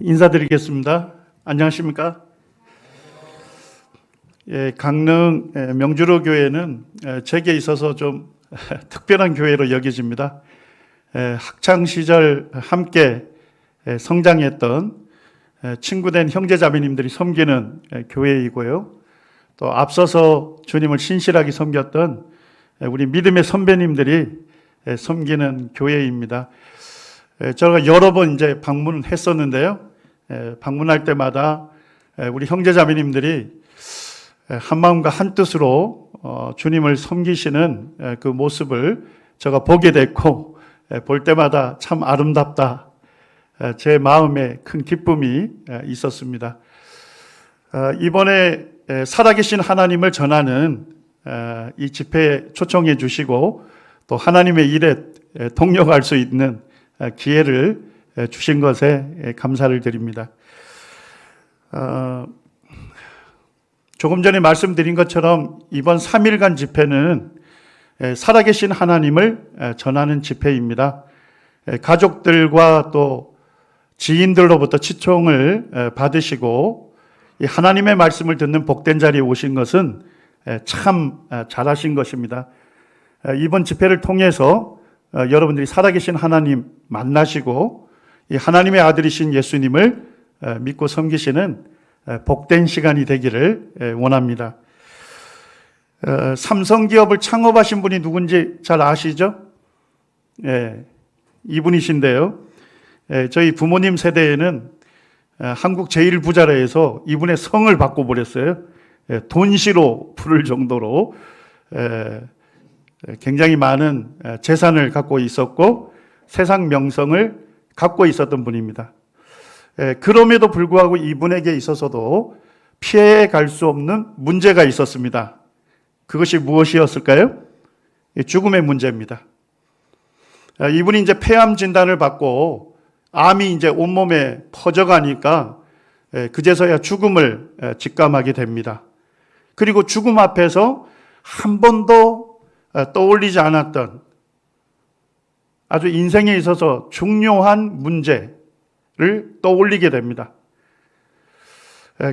인사드리겠습니다. 안녕하십니까? 강릉 명주로 교회는 제게 있어서 좀 특별한 교회로 여겨집니다. 학창 시절 함께 성장했던 친구된 형제자매님들이 섬기는 교회이고요. 또 앞서서 주님을 신실하게 섬겼던 우리 믿음의 선배님들이 섬기는 교회입니다. 제가 여러 번 이제 방문했었는데요. 방문할 때마다 우리 형제자매님들이 한마음과 한뜻으로 주님을 섬기시는 그 모습을 제가 보게 됐고, 볼 때마다 참 아름답다. 제 마음에 큰 기쁨이 있었습니다. 이번에 살아계신 하나님을 전하는 이 집회에 초청해 주시고 또 하나님의 일에 동력할 수 있는 기회를 주신 것에 감사를 드립니다. 조금 전에 말씀드린 것처럼 이번 3일간 집회는 살아계신 하나님을 전하는 집회입니다. 가족들과 또 지인들로부터 치총을 받으시고 하나님의 말씀을 듣는 복된 자리에 오신 것은 참 잘하신 것입니다. 이번 집회를 통해서 여러분들이 살아계신 하나님 만나시고 이 하나님의 아들이신 예수님을 믿고 섬기시는 복된 시간이 되기를 원합니다. 삼성기업을 창업하신 분이 누군지 잘 아시죠? 이분이신데요. 저희 부모님 세대에는 한국 제일 부자라 해서 이분의 성을 바꿔버렸어요. 돈시로 부를 정도로 굉장히 많은 재산을 갖고 있었고 세상 명성을 갖고 있었던 분입니다. 그럼에도 불구하고 이분에게 있어서도 피해갈 수 없는 문제가 있었습니다. 그것이 무엇이었을까요? 죽음의 문제입니다. 이분이 이제 폐암 진단을 받고 암이 이제 온몸에 퍼져가니까 그제서야 죽음을 직감하게 됩니다. 그리고 죽음 앞에서 한 번도 떠올리지 않았던 아주 인생에 있어서 중요한 문제를 떠올리게 됩니다.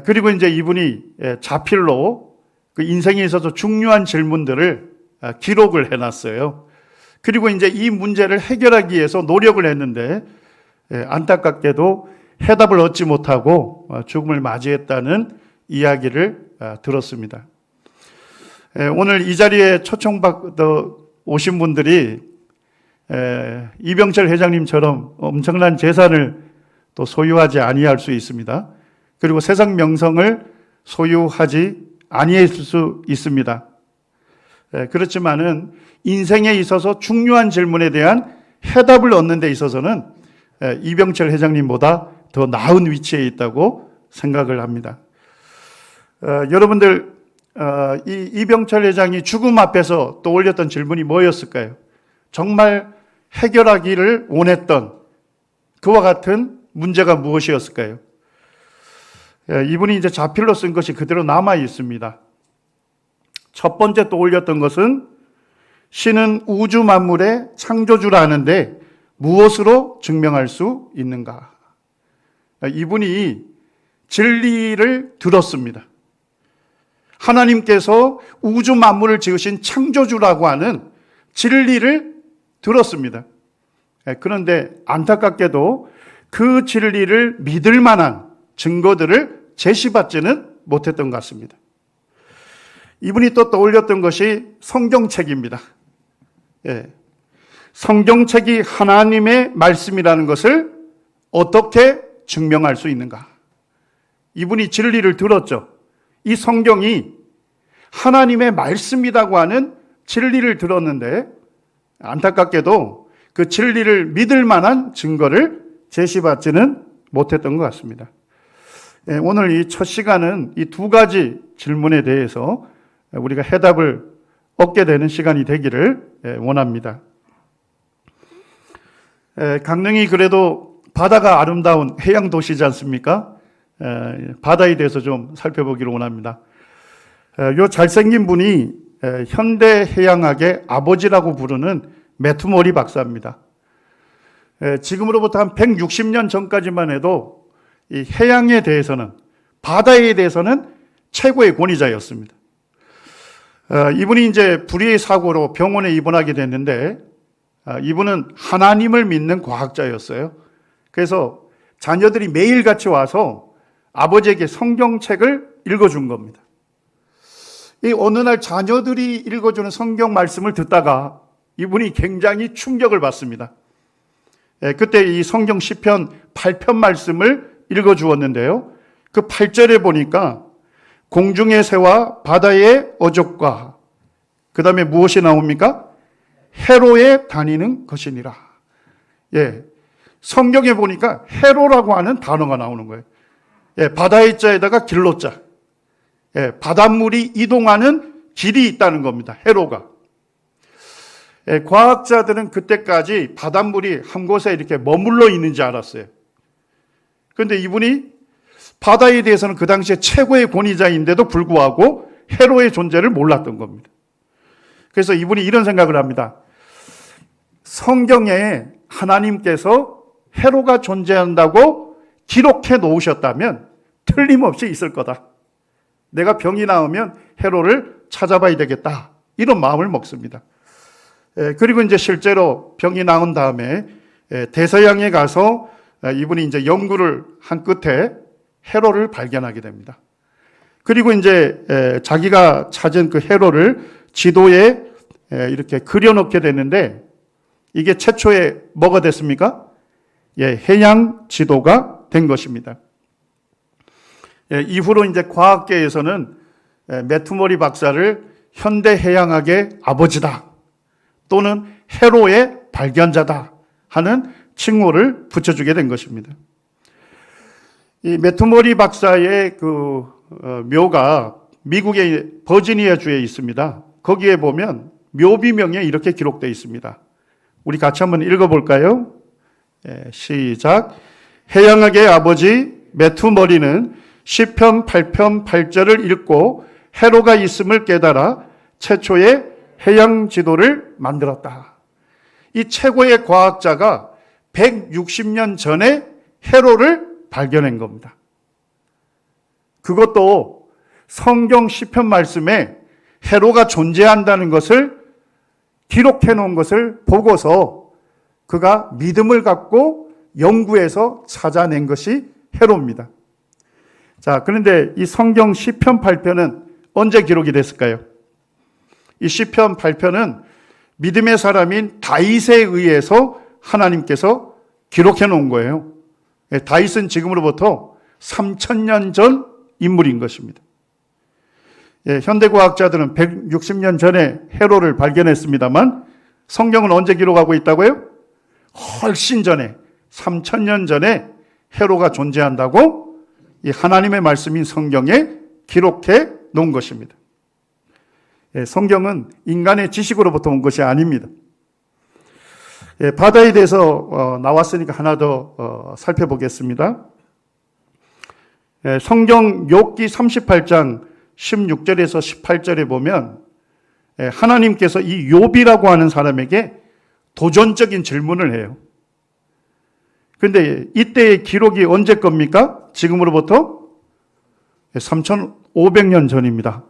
그리고 이제 이분이 자필로 그 인생에 있어서 중요한 질문들을 기록을 해놨어요. 그리고 이제 이 문제를 해결하기 위해서 노력을 했는데 안타깝게도 해답을 얻지 못하고 죽음을 맞이했다는 이야기를 들었습니다. 오늘 이 자리에 초청받아 오신 분들이 이병철 회장님처럼 엄청난 재산을 또 소유하지 아니할 수 있습니다. 그리고 세상 명성을 소유하지 아니할 수 있습니다. 그렇지만은 인생에 있어서 중요한 질문에 대한 해답을 얻는 데 있어서는 이병철 회장님보다 더 나은 위치에 있다고 생각을 합니다. 여러분들 이 이병철 회장이 죽음 앞에서 떠올렸던 질문이 뭐였을까요? 정말 해결하기를 원했던 그와 같은 문제가 무엇이었을까요? 이분이 이제 자필로 쓴 것이 그대로 남아 있습니다. 첫 번째 떠올렸던 것은 신은 우주 만물의 창조주라 하는데 무엇으로 증명할 수 있는가? 이분이 진리를 들었습니다. 하나님께서 우주 만물을 지으신 창조주라고 하는 진리를 들었습니다. 그런데 안타깝게도 그 진리를 믿을 만한 증거들을 제시받지는 못했던 것 같습니다. 이분이 또 떠올렸던 것이 성경책입니다. 성경책이 하나님의 말씀이라는 것을 어떻게 증명할 수 있는가? 이분이 진리를 들었죠. 이 성경이 하나님의 말씀이라고 하는 진리를 들었는데 안타깝게도 그 진리를 믿을 만한 증거를 제시받지는 못했던 것 같습니다. 오늘 이 첫 시간은 이 두 가지 질문에 대해서 우리가 해답을 얻게 되는 시간이 되기를 원합니다. 강릉이 그래도 바다가 아름다운 해양 도시지 않습니까? 바다에 대해서 좀 살펴보기를 원합니다. 요 잘생긴 분이 현대 해양학의 아버지라고 부르는 매투머리 박사입니다. 지금으로부터 한 160년 전까지만 해도 이 해양에 대해서는, 바다에 대해서는 최고의 권위자였습니다. 이분이 이제 불의의 사고로 병원에 입원하게 됐는데, 이분은 하나님을 믿는 과학자였어요. 그래서 자녀들이 매일같이 와서 아버지에게 성경책을 읽어준 겁니다. 이 어느 날 자녀들이 읽어주는 성경 말씀을 듣다가 이분이 굉장히 충격을 받습니다. 그때 이 성경 시편 8편 말씀을 읽어주었는데요. 그 8절에 보니까 공중의 새와 바다의 어족과 그 다음에 무엇이 나옵니까? 해로에 다니는 것이니라. 성경에 보니까 해로라고 하는 단어가 나오는 거예요. 바다의 자에다가 길로자. 바닷물이 이동하는 길이 있다는 겁니다. 해로가. 과학자들은 그때까지 바닷물이 한 곳에 이렇게 머물러 있는지 알았어요. 그런데 이분이 바다에 대해서는 그 당시에 최고의 권위자인데도 불구하고 해로의 존재를 몰랐던 겁니다. 그래서 이분이 이런 생각을 합니다. 성경에 하나님께서 해로가 존재한다고 기록해 놓으셨다면 틀림없이 있을 거다. 내가 병이 나오면 해로를 찾아봐야 되겠다. 이런 마음을 먹습니다. 그리고 이제 실제로 병이 나은 다음에 대서양에 가서 이분이 이제 연구를 한 끝에 해로를 발견하게 됩니다. 그리고 이제 자기가 찾은 그 해로를 지도에 이렇게 그려놓게 되는데 이게 최초에 뭐가 됐습니까? 해양 지도가 된 것입니다. 이후로 이제 과학계에서는 매투머리 박사를 현대해양학의 아버지다 또는 해로의 발견자다 하는 칭호를 붙여주게 된 것입니다. 이 매투머리 박사의 그 묘가 미국의 버지니아 주에 있습니다. 거기에 보면 묘비명에 이렇게 기록되어 있습니다. 우리 같이 한번 읽어볼까요? 시작. 해양학의 아버지 매투머리는 시편 8편 8절을 읽고 해로가 있음을 깨달아 최초의 해양 지도를 만들었다. 이 최고의 과학자가 160년 전에 해로를 발견한 겁니다. 그것도 성경 시편 말씀에 해로가 존재한다는 것을 기록해 놓은 것을 보고서 그가 믿음을 갖고 연구해서 찾아낸 것이 해로입니다. 자, 그런데 이 성경 시편 8편은 언제 기록이 됐을까요? 이 시편 8편은 믿음의 사람인 다윗에 의해서 하나님께서 기록해 놓은 거예요. 다윗은 지금으로부터 3000년 전 인물인 것입니다. 현대과학자들은 160년 전에 해로를 발견했습니다만 성경은 언제 기록하고 있다고요? 훨씬 전에 3000년 전에 해로가 존재한다고 이 하나님의 말씀인 성경에 기록해 놓은 것입니다. 성경은 인간의 지식으로부터 온 것이 아닙니다. 바다에 대해서 나왔으니까 하나 더 살펴보겠습니다. 성경 욥기 38장 16절에서 18절에 보면 하나님께서 이 욥이라고 하는 사람에게 도전적인 질문을 해요. 그런데 이때의 기록이 언제 겁니까? 지금으로부터 3,500년 전입니다.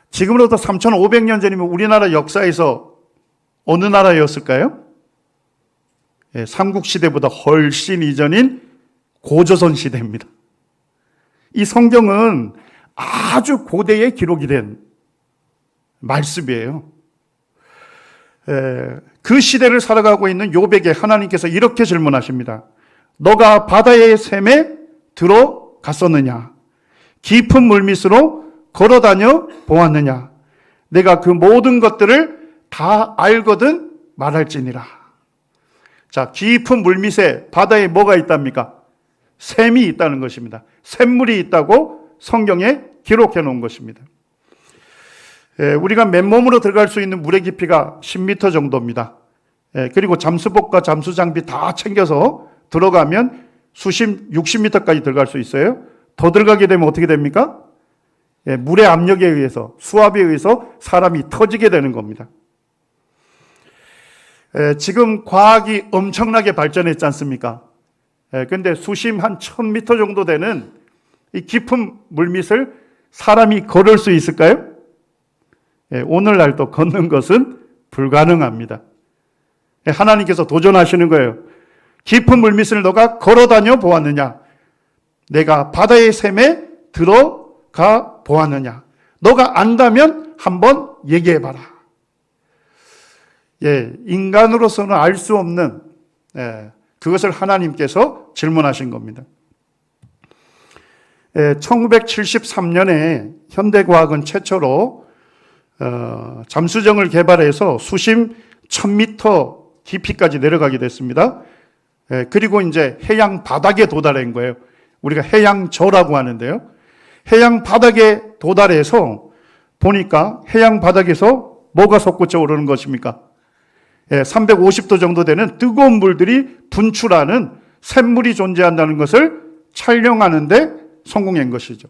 지금으로부터 3,500년 전이면 우리나라 역사에서 어느 나라였을까요? 삼국시대보다 훨씬 이전인 고조선 시대입니다. 이 성경은 아주 고대에 기록이 된 말씀이에요. 그 시대를 살아가고 있는 욥에게 하나님께서 이렇게 질문하십니다. 너가 바다의 샘에 들어갔었느냐? 깊은 물밑으로 걸어다녀 보았느냐? 내가 그 모든 것들을 다 알거든 말할지니라. 자, 깊은 물밑에 바다에 뭐가 있답니까? 샘이 있다는 것입니다. 샘물이 있다고 성경에 기록해 놓은 것입니다. 우리가 맨몸으로 들어갈 수 있는 물의 깊이가 10m 정도입니다. 그리고 잠수복과 잠수장비 다 챙겨서 들어가면 60m까지 들어갈 수 있어요. 더 들어가게 되면 어떻게 됩니까? 물의 압력에 의해서, 수압에 의해서 사람이 터지게 되는 겁니다. 지금 과학이 엄청나게 발전했지 않습니까? 근데 수심 한 1000m 정도 되는 이 깊은 물밑을 사람이 걸을 수 있을까요? 오늘날도 걷는 것은 불가능합니다. 하나님께서 도전하시는 거예요. 깊은 물밑을 너가 걸어다녀 보았느냐? 내가 바다의 샘에 들어가 보았느냐? 너가 안다면 한번 얘기해봐라. 인간으로서는 알 수 없는 그것을 하나님께서 질문하신 겁니다. 1973년에 현대과학은 최초로 잠수정을 개발해서 수심 1000m 깊이까지 내려가게 됐습니다. 그리고 이제 해양 바닥에 도달한 거예요. 우리가 해양저라고 하는데요. 해양 바닥에 도달해서 보니까 해양 바닥에서 뭐가 솟구쳐 오르는 것입니까? 350도 정도 되는 뜨거운 물들이 분출하는 샘물이 존재한다는 것을 촬영하는데 성공한 것이죠.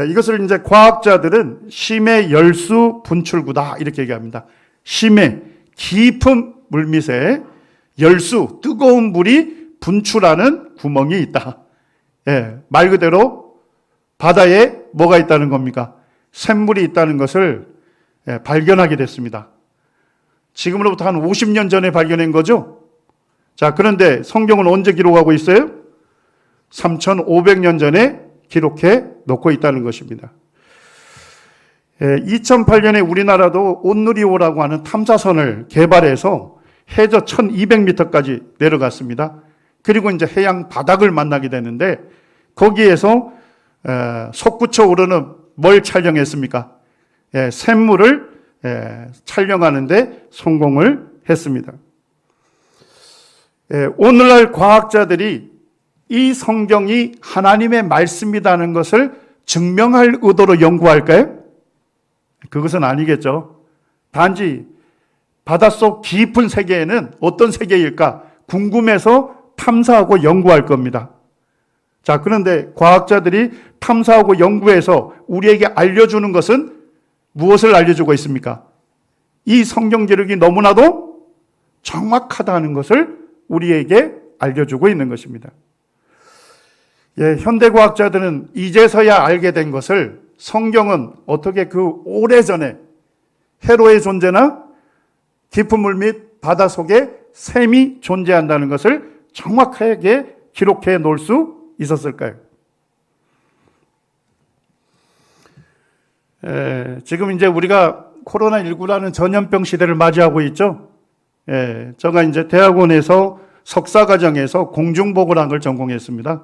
이것을 이제 과학자들은 심해 열수 분출구다 이렇게 얘기합니다. 심해 깊은 물밑에 열수 뜨거운 물이 분출하는 구멍이 있다. 말 그대로 바다에 뭐가 있다는 겁니까? 샘물이 있다는 것을 발견하게 됐습니다. 지금으로부터 한 50년 전에 발견한 거죠. 자, 그런데 성경은 언제 기록하고 있어요? 3,500년 전에 기록해 놓고 있다는 것입니다. 2008년에 우리나라도 온누리호라고 하는 탐사선을 개발해서 해저 1200m까지 내려갔습니다. 그리고 이제 해양 바닥을 만나게 되는데 거기에서 솟구쳐 오르는 뭘 촬영했습니까? 샘물을 촬영하는데 성공을 했습니다. 오늘날 과학자들이 이 성경이 하나님의 말씀이라는 것을 증명할 의도로 연구할까요? 그것은 아니겠죠. 단지 바닷속 깊은 세계에는 어떤 세계일까 궁금해서 탐사하고 연구할 겁니다. 자, 그런데 과학자들이 탐사하고 연구해서 우리에게 알려주는 것은 무엇을 알려주고 있습니까? 이 성경 기록이 너무나도 정확하다는 것을 우리에게 알려주고 있는 것입니다. 현대과학자들은 이제서야 알게 된 것을 성경은 어떻게 그 오래전에 해로의 존재나 깊은 물 및 바다 속에 샘이 존재한다는 것을 정확하게 기록해 놓을 수 있었을까요? 지금 이제 우리가 코로나19라는 전염병 시대를 맞이하고 있죠. 제가 이제 대학원에서 석사과정에서 공중보건학을 전공했습니다.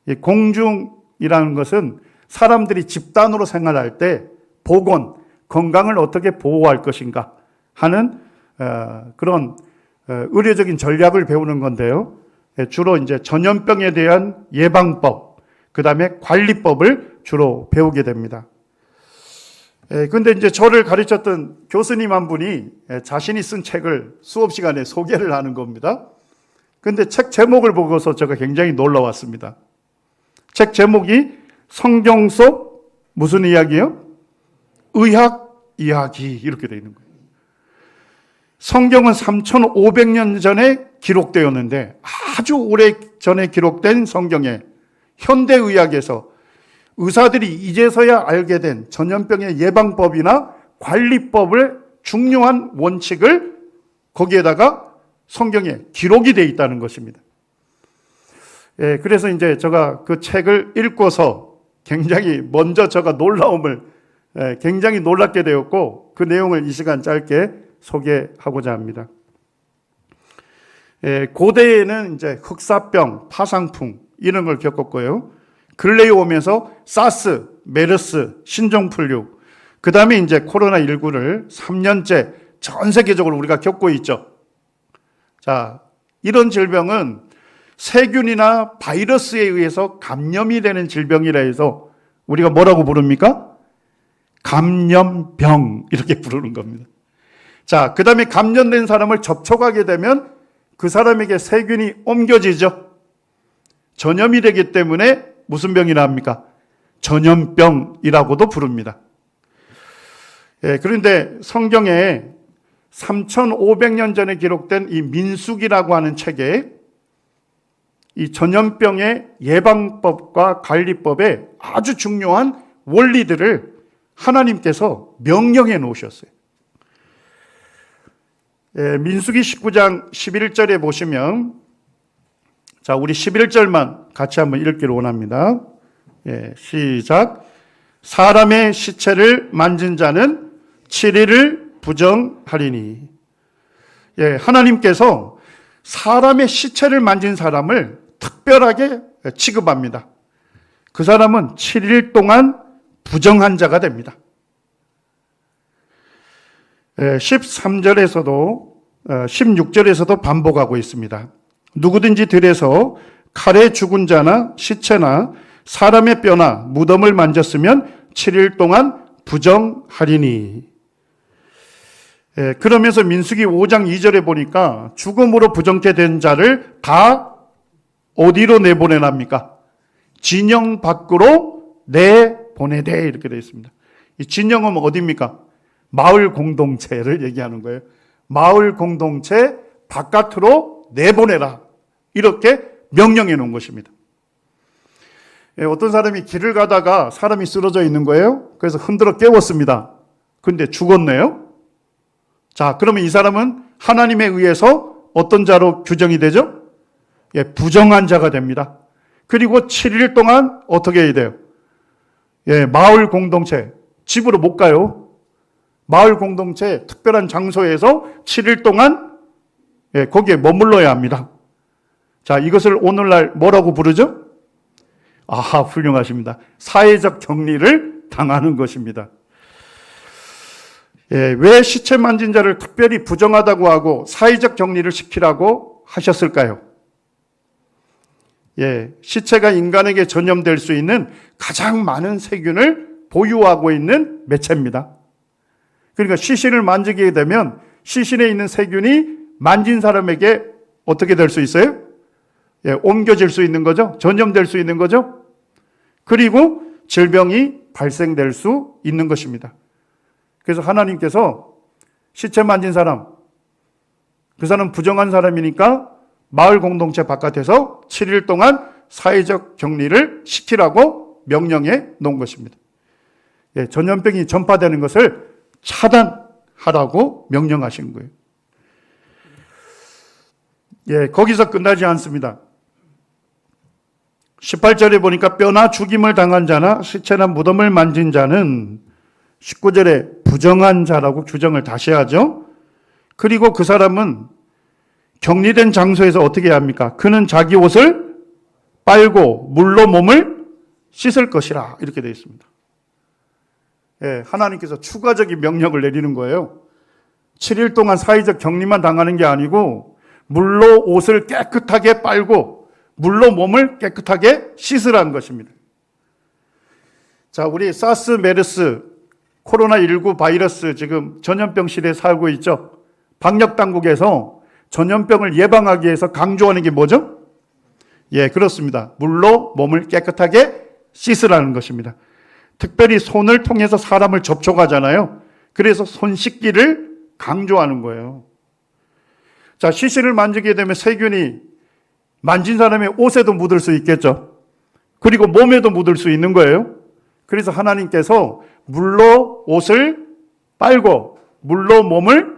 이 공중이라는 것은 사람들이 집단으로 생활할 때 보건, 건강을 어떻게 보호할 것인가 하는 그런 의료적인 전략을 배우는 건데요. 주로 이제 전염병에 대한 예방법, 그 다음에 관리법을 주로 배우게 됩니다. 근데 이제 저를 가르쳤던 교수님 한 분이 자신이 쓴 책을 수업 시간에 소개를 하는 겁니다. 근데 책 제목을 보고서 제가 굉장히 놀라웠습니다. 책 제목이 성경 속 무슨 이야기요? 의학 이야기 이렇게 되어 있는 거예요. 성경은 3,500년 전에 기록되었는데 아주 오래 전에 기록된 성경에 현대의학에서 의사들이 이제서야 알게 된 전염병의 예방법이나 관리법을 중요한 원칙을 거기에다가 성경에 기록이 되어 있다는 것입니다. 그래서 이제 제가 그 책을 읽고서 굉장히 먼저 제가 놀라움을 굉장히 놀랍게 되었고 그 내용을 이 시간 짧게 소개하고자 합니다. 고대에는 이제 흑사병, 파상풍 이런 걸 겪었고요. 근래에 오면서 사스, 메르스, 신종플류, 그 다음에 이제 코로나19를 3년째 전 세계적으로 우리가 겪고 있죠. 자, 이런 질병은 세균이나 바이러스에 의해서 감염이 되는 질병이라 해서 우리가 뭐라고 부릅니까? 감염병 이렇게 부르는 겁니다. 자, 그 다음에 감염된 사람을 접촉하게 되면 그 사람에게 세균이 옮겨지죠. 전염이 되기 때문에 무슨 병이라 합니까? 전염병이라고도 부릅니다. 그런데 성경에 3,500년 전에 기록된 이 민수기라고 하는 책에 이 전염병의 예방법과 관리법에 아주 중요한 원리들을 하나님께서 명령해 놓으셨어요. 민수기 19장 11절에 보시면, 자, 우리 11절만 같이 한번 읽기를 원합니다. 시작. 사람의 시체를 만진 자는 7일을 부정하리니. 하나님께서 사람의 시체를 만진 사람을 특별하게 취급합니다. 그 사람은 7일 동안 부정한 자가 됩니다. 13절에서도 16절에서도 반복하고 있습니다. 누구든지 들에서 칼에 죽은 자나 시체나 사람의 뼈나 무덤을 만졌으면 7일 동안 부정하리니. 그러면서 민수기 5장 2절에 보니까 죽음으로 부정케 된 자를 다 어디로 내보내랍니까? 진영 밖으로 내보내되, 이렇게 되어 있습니다. 이 진영은 어디입니까? 마을 공동체를 얘기하는 거예요. 마을 공동체 바깥으로 내보내라, 이렇게 명령해 놓은 것입니다. 어떤 사람이 길을 가다가 사람이 쓰러져 있는 거예요. 그래서 흔들어 깨웠습니다. 근데 죽었네요. 자, 그러면 이 사람은 하나님에 의해서 어떤 자로 규정이 되죠? 부정한 자가 됩니다. 그리고 7일 동안 어떻게 해야 돼요? 마을 공동체, 집으로 못 가요. 마을 공동체 특별한 장소에서 7일 동안 거기에 머물러야 합니다. 자, 이것을 오늘날 뭐라고 부르죠? 아하, 훌륭하십니다. 사회적 격리를 당하는 것입니다. 왜 시체 만진 자를 특별히 부정하다고 하고 사회적 격리를 시키라고 하셨을까요? 시체가 인간에게 전염될 수 있는 가장 많은 세균을 보유하고 있는 매체입니다. 그러니까 시신을 만지게 되면 시신에 있는 세균이 만진 사람에게 어떻게 될 수 있어요? 옮겨질 수 있는 거죠. 전염될 수 있는 거죠. 그리고 질병이 발생될 수 있는 것입니다. 그래서 하나님께서 시체 만진 사람, 그 사람 부정한 사람이니까 마을 공동체 바깥에서 7일 동안 사회적 격리를 시키라고 명령해 놓은 것입니다. 전염병이 전파되는 것을 차단하라고 명령하신 거예요. 거기서 끝나지 않습니다. 18절에 보니까 뼈나 죽임을 당한 자나 시체나 무덤을 만진 자는 19절에 부정한 자라고 규정을 다시 하죠. 그리고 그 사람은 격리된 장소에서 어떻게 해야 합니까? 그는 자기 옷을 빨고 물로 몸을 씻을 것이라, 이렇게 되어 있습니다. 하나님께서 추가적인 명령을 내리는 거예요. 7일 동안 사회적 격리만 당하는 게 아니고 물로 옷을 깨끗하게 빨고 물로 몸을 깨끗하게 씻으라는 것입니다. 자, 우리 사스, 메르스, 코로나19 바이러스 지금 전염병 시대에 살고 있죠. 방역당국에서 전염병을 예방하기 위해서 강조하는 게 뭐죠? 그렇습니다. 물로 몸을 깨끗하게 씻으라는 것입니다. 특별히 손을 통해서 사람을 접촉하잖아요. 그래서 손 씻기를 강조하는 거예요. 자, 시신을 만지게 되면 세균이 만진 사람의 옷에도 묻을 수 있겠죠. 그리고 몸에도 묻을 수 있는 거예요. 그래서 하나님께서 물로 옷을 빨고 물로 몸을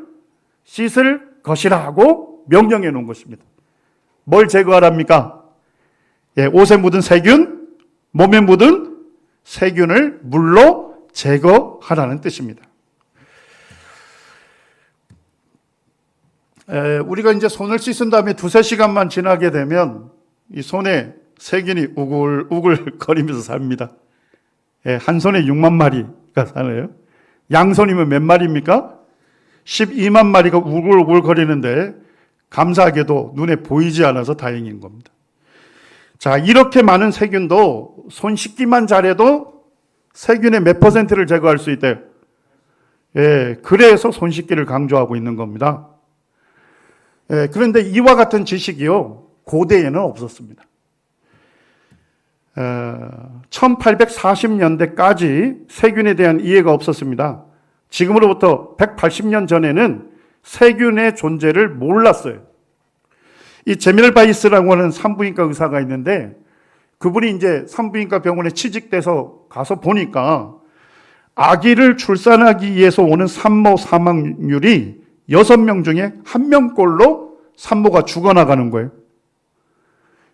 씻을 것이라고 명령해 놓은 것입니다. 뭘 제거하랍니까? 옷에 묻은 세균, 몸에 묻은 세균을 물로 제거하라는 뜻입니다. 우리가 이제 손을 씻은 다음에 2-3시간만 지나게 되면 이 손에 세균이 우글우글 거리면서 삽니다. 한 손에 6만 마리가 사네요. 양손이면 몇 마리입니까? 12만 마리가 우글우글 거리는데 감사하게도 눈에 보이지 않아서 다행인 겁니다. 자, 이렇게 많은 세균도 손 씻기만 잘해도 세균의 몇 %를 제거할 수 있대요. 그래서 손 씻기를 강조하고 있는 겁니다. 그런데 이와 같은 지식이요, 고대에는 없었습니다. 1840년대까지 세균에 대한 이해가 없었습니다. 지금으로부터 180년 전에는 세균의 존재를 몰랐어요. 이 제멜바이스라고 하는 산부인과 의사가 있는데 그분이 이제 산부인과 병원에 취직돼서 가서 보니까 아기를 출산하기 위해서 오는 산모 사망률이 6명 중에 1명꼴로 산모가 죽어나가는 거예요.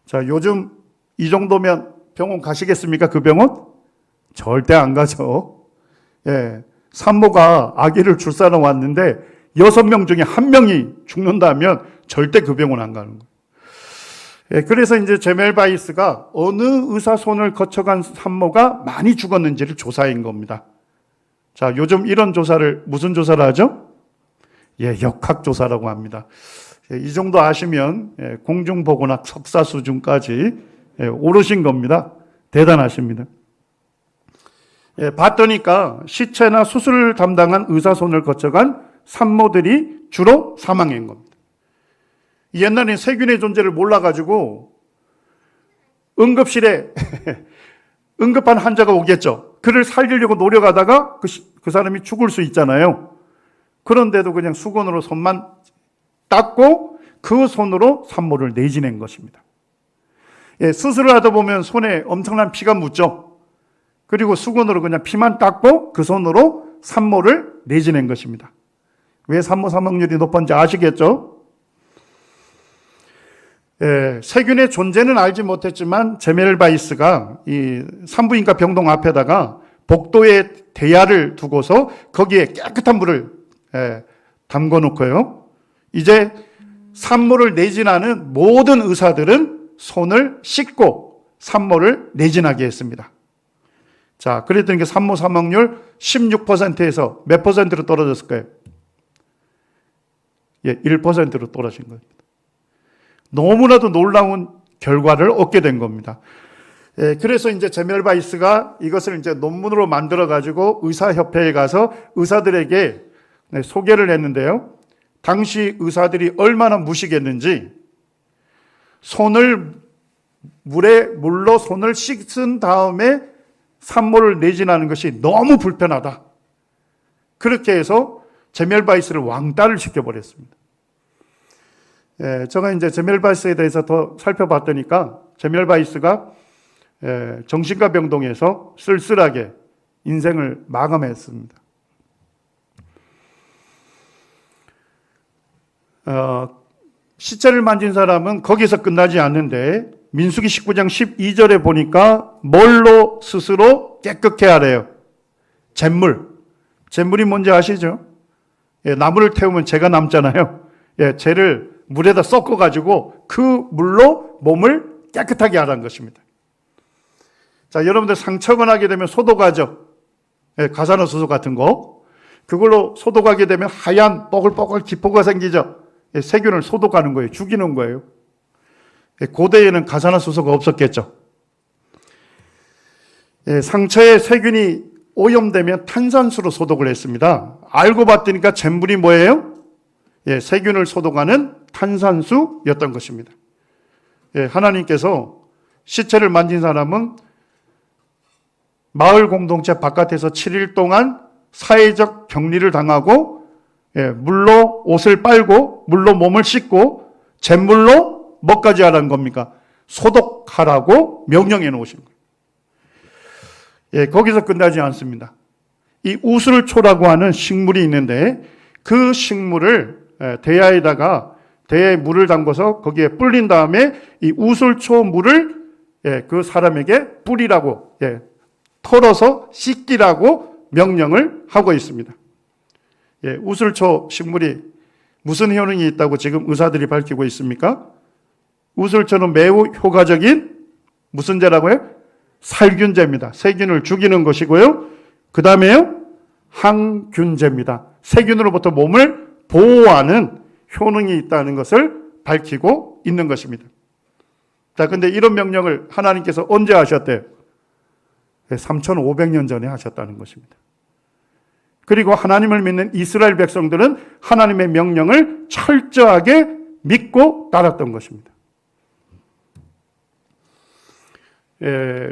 자, 요즘 이 정도면 병원 가시겠습니까? 그 병원? 절대 안 가죠. 예, 산모가 아기를 출산해 왔는데 6명 중에 1명이 죽는다면 절대 그 병원 안 가는 거예요. 예, 그래서 이제 제멜바이스가 어느 의사 손을 거쳐간 산모가 많이 죽었는지를 조사한 겁니다. 자, 요즘 이런 조사를 무슨 조사를 하죠? 예, 역학조사라고 합니다. 예, 이 정도 아시면 예, 공중보건학 석사 수준까지 예, 오르신 겁니다. 대단하십니다. 예, 봤더니까 시체나 수술을 담당한 의사 손을 거쳐간 산모들이 주로 사망한 겁니다. 옛날엔 세균의 존재를 몰라가지고 응급실에 응급한 환자가 오겠죠. 그를 살리려고 노력하다가 그 사람이 죽을 수 있잖아요. 그런데도 그냥 수건으로 손만 닦고 그 손으로 산모를 내지낸 것입니다. 예, 수술을 하다 보면 손에 엄청난 피가 묻죠. 그리고 수건으로 그냥 피만 닦고 그 손으로 산모를 내지낸 것입니다. 왜 산모 사망률이 높은지 아시겠죠? 예, 세균의 존재는 알지 못했지만 제멜바이스가 이 산부인과 병동 앞에다가 복도에 대야를 두고서 거기에 깨끗한 물을 담궈 놓고요. 이제 산모를 내진하는 모든 의사들은 손을 씻고 산모를 내진하게 했습니다. 자, 그랬더니 그 산모 사망률 16%에서 몇 퍼센트로 떨어졌을까요? 예, 1%로 떨어진 겁니다. 너무나도 놀라운 결과를 얻게 된 겁니다. 예, 그래서 이제 제멜바이스가 이것을 이제 논문으로 만들어가지고 의사협회에 가서 의사들에게 소개를 했는데요. 당시 의사들이 얼마나 무식했는지 물로 손을 씻은 다음에 산모를 내진하는 것이 너무 불편하다. 그렇게 해서 제멜바이스를 왕따를 시켜버렸습니다. 예, 제가 이제 제멜바이스에 대해서 더 살펴봤더니까 제멜바이스가 정신과 병동에서 쓸쓸하게 인생을 마감했습니다. 시체를 만진 사람은 거기서 끝나지 않는데 민수기 19장 12절에 보니까 뭘로 스스로 깨끗게 하래요? 잿물이 뭔지 아시죠? 예, 나무를 태우면 재가 남잖아요. 예, 재를 물에다 섞어가지고 그 물로 몸을 깨끗하게 하라는 것입니다. 자, 여러분들 상처가 나게 되면 소독하죠. 예, 가산화수소 같은 거. 그걸로 소독하게 되면 하얀 뽀글뽀글 기포가 생기죠. 예, 세균을 소독하는 거예요. 죽이는 거예요. 예, 고대에는 가산화수소가 없었겠죠. 예, 상처에 세균이 오염되면 탄산수로 소독을 했습니다. 알고 봤더니까 잿물이 뭐예요? 예, 세균을 소독하는 탄산수였던 것입니다. 예, 하나님께서 시체를 만진 사람은 마을 공동체 바깥에서 7일 동안 사회적 격리를 당하고 예, 물로 옷을 빨고 물로 몸을 씻고 잿물로 뭐까지 하라는 겁니까? 소독하라고 명령해 놓으신 거예요. 예, 거기서 끝나지 않습니다. 이 우슬초라고 하는 식물이 있는데 그 식물을 대야에다가 대야에 물을 담궈서 거기에 불린 다음에 이 우슬초 물을 그 사람에게 뿌리라고 털어서 씻기라고 명령을 하고 있습니다. 우슬초 식물이 무슨 효능이 있다고 지금 의사들이 밝히고 있습니까? 우슬초는 매우 효과적인 무슨 제라고요? 살균제입니다. 세균을 죽이는 것이고요. 그 다음에요, 항균제입니다. 세균으로부터 몸을 보호하는 효능이 있다는 것을 밝히고 있는 것입니다. 자, 근데 이런 명령을 하나님께서 언제 하셨대요? 3,500년 전에 하셨다는 것입니다. 그리고 하나님을 믿는 이스라엘 백성들은 하나님의 명령을 철저하게 믿고 따랐던 것입니다.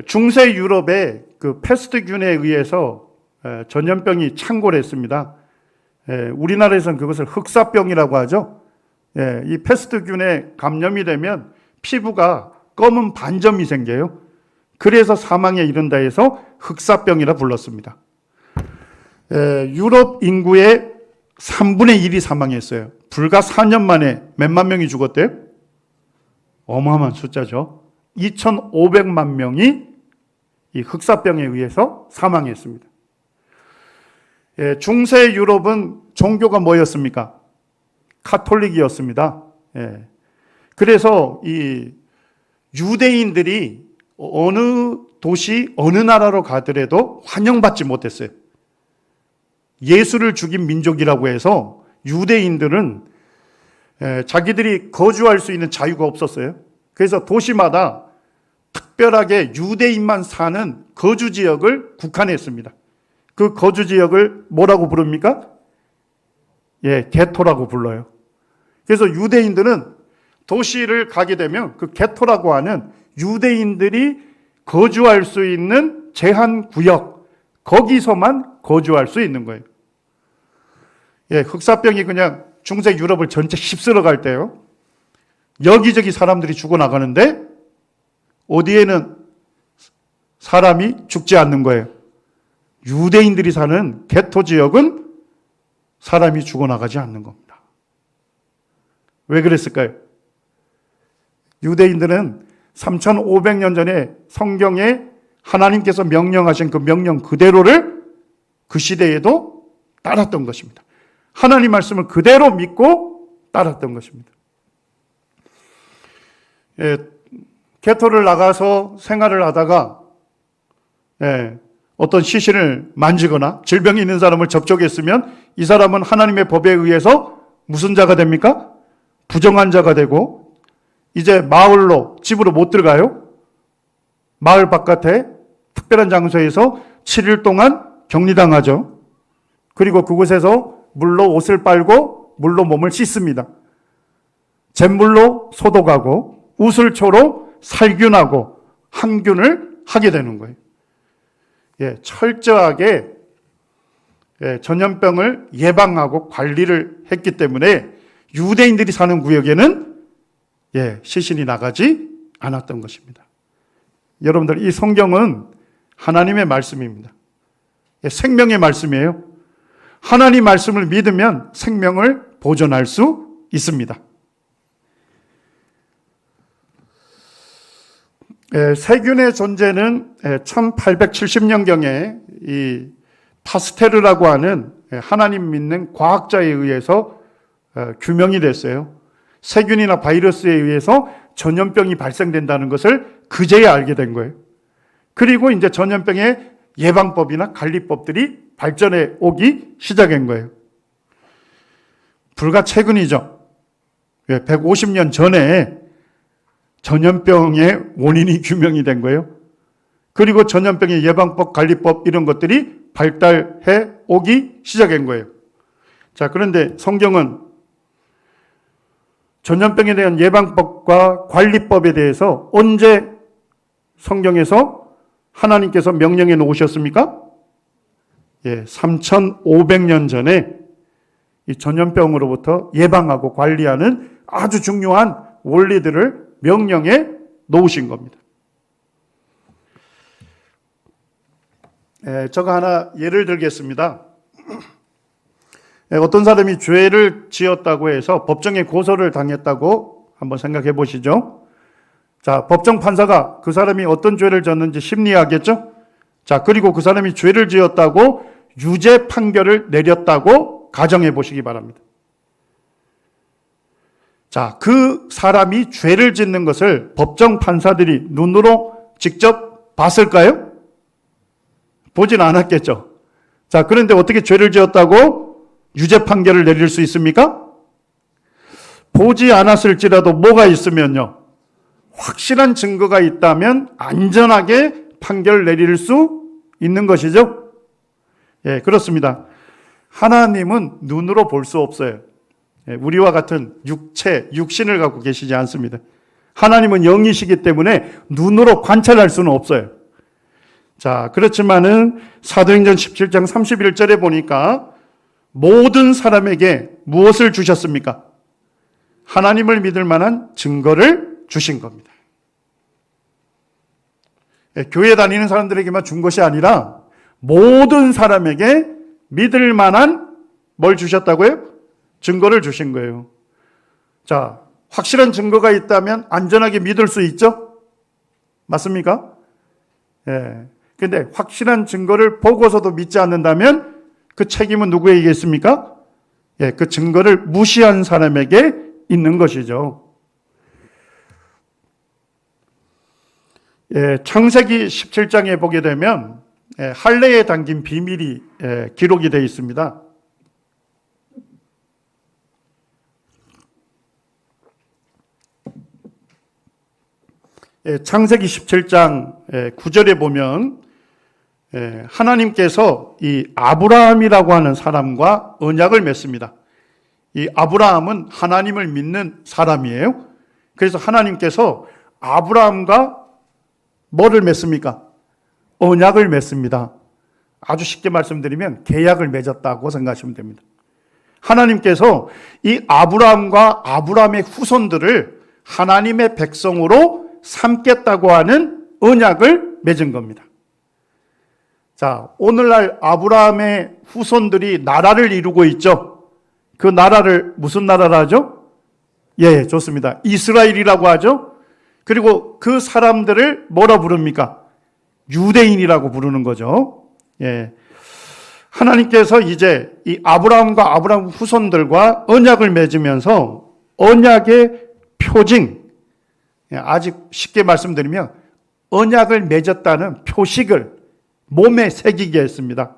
중세 유럽의 그 패스트균에 의해서 전염병이 창궐했습니다. 우리나라에서는 그것을 흑사병이라고 하죠. 이 패스트균에 감염이 되면 피부가 검은 반점이 생겨요. 그래서 사망에 이른다 해서 흑사병이라 불렀습니다. 유럽 인구의 3분의 1이 사망했어요. 불과 4년 만에 몇만 명이 죽었대요? 어마어마한 숫자죠. 2,500만 명이 이 흑사병에 의해서 사망했습니다. 중세 유럽은 종교가 뭐였습니까? 카톨릭이었습니다. 그래서 이 유대인들이 어느 도시, 어느 나라로 가더라도 환영받지 못했어요. 예수를 죽인 민족이라고 해서 유대인들은 자기들이 거주할 수 있는 자유가 없었어요. 그래서 도시마다 특별하게 유대인만 사는 거주 지역을 국한했습니다. 그 거주 지역을 뭐라고 부릅니까? 게토라고 불러요. 그래서 유대인들은 도시를 가게 되면 그 게토라고 하는 유대인들이 거주할 수 있는 제한 구역, 거기서만 거주할 수 있는 거예요. 흑사병이 그냥 중세 유럽을 전체 휩쓸어 갈 때요. 여기저기 사람들이 죽어나가는데 어디에는 사람이 죽지 않는 거예요. 유대인들이 사는 게토 지역은 사람이 죽어나가지 않는 겁니다. 왜 그랬을까요? 유대인들은 3,500년 전에 성경에 하나님께서 명령하신 그 명령 그대로를 그 시대에도 따랐던 것입니다. 하나님 말씀을 그대로 믿고 따랐던 것입니다. 게토를 나가서 생활을 하다가 어떤 시신을 만지거나 질병이 있는 사람을 접촉했으면 이 사람은 하나님의 법에 의해서 무슨 자가 됩니까? 부정한 자가 되고 이제 마을로, 집으로 못 들어가요. 마을 바깥에 특별한 장소에서 7일 동안 격리당하죠. 그리고 그곳에서 물로 옷을 빨고 물로 몸을 씻습니다. 잿물로 소독하고 우슬초로 살균하고 항균을 하게 되는 거예요. 철저하게 전염병을 예방하고 관리를 했기 때문에 유대인들이 사는 구역에는 시신이 나가지 않았던 것입니다. 여러분들, 이 성경은 하나님의 말씀입니다. 생명의 말씀이에요. 하나님 말씀을 믿으면 생명을 보존할 수 있습니다. 세균의 존재는 1870년경에 이 파스테르라고 하는 하나님 믿는 과학자에 의해서 규명이 됐어요. 세균이나 바이러스에 의해서 전염병이 발생된다는 것을 그제야 알게 된 거예요. 그리고 이제 전염병의 예방법이나 관리법들이 발전해 오기 시작한 거예요. 불과 최근이죠. 150년 전에 전염병의 원인이 규명이 된 거예요. 그리고 전염병의 예방법, 관리법 이런 것들이 발달해 오기 시작한 거예요. 자, 그런데 성경은 전염병에 대한 예방법과 관리법에 대해서 언제 성경에서 하나님께서 명령해 놓으셨습니까? 3,500년 전에 이 전염병으로부터 예방하고 관리하는 아주 중요한 원리들을 명령해 놓으신 겁니다. 제가 하나 예를 들겠습니다. 어떤 사람이 죄를 지었다고 해서 법정에 고소를 당했다고 한번 생각해 보시죠. 자, 법정 판사가 그 사람이 어떤 죄를 졌는지 심리하겠죠? 자, 그리고 그 사람이 죄를 지었다고 유죄 판결을 내렸다고 가정해 보시기 바랍니다. 자, 그 사람이 죄를 짓는 것을 법정 판사들이 눈으로 직접 봤을까요? 보진 않았겠죠. 자, 그런데 어떻게 죄를 지었다고 유죄 판결을 내릴 수 있습니까? 보지 않았을지라도 뭐가 있으면요, 확실한 증거가 있다면 안전하게 판결을 내릴 수 있는 것이죠. 그렇습니다. 하나님은 눈으로 볼 수 없어요. 우리와 같은 육신을 갖고 계시지 않습니다. 하나님은 영이시기 때문에 눈으로 관찰할 수는 없어요. 자, 그렇지만은 사도행전 17장 31절에 보니까 모든 사람에게 무엇을 주셨습니까? 하나님을 믿을 만한 증거를 주신 겁니다. 교회 다니는 사람들에게만 준 것이 아니라 모든 사람에게 믿을 만한 뭘 주셨다고요? 증거를 주신 거예요. 자, 확실한 증거가 있다면 안전하게 믿을 수 있죠? 맞습니까? 예. 근데 확실한 증거를 보고서도 믿지 않는다면 그 책임은 누구에게 있습니까? 예, 그 증거를 무시한 사람에게 있는 것이죠. 예, 창세기 17장에 보게 되면 할례에 담긴 비밀이 기록이 되어 있습니다. 창세기 17장 9절에 보면 하나님께서 이 아브라함이라고 하는 사람과 언약을 맺습니다. 이 아브라함은 하나님을 믿는 사람이에요. 그래서 하나님께서 아브라함과 뭐를 맺습니까? 언약을 맺습니다. 아주 쉽게 말씀드리면 계약을 맺었다고 생각하시면 됩니다. 하나님께서 이 아브라함과 아브라함의 후손들을 하나님의 백성으로 삼겠다고 하는 언약을 맺은 겁니다. 자, 오늘날 아브라함의 후손들이 나라를 이루고 있죠. 그 나라를 무슨 나라라 하죠? 예, 좋습니다. 이스라엘이라고 하죠. 그리고 그 사람들을 뭐라 부릅니까? 유대인이라고 부르는 거죠. 예. 하나님께서 이제 이 아브라함과 아브라함 후손들과 언약을 맺으면서 언약의 표징, 아직 쉽게 말씀드리면 언약을 맺었다는 표식을 몸에 새기게 했습니다.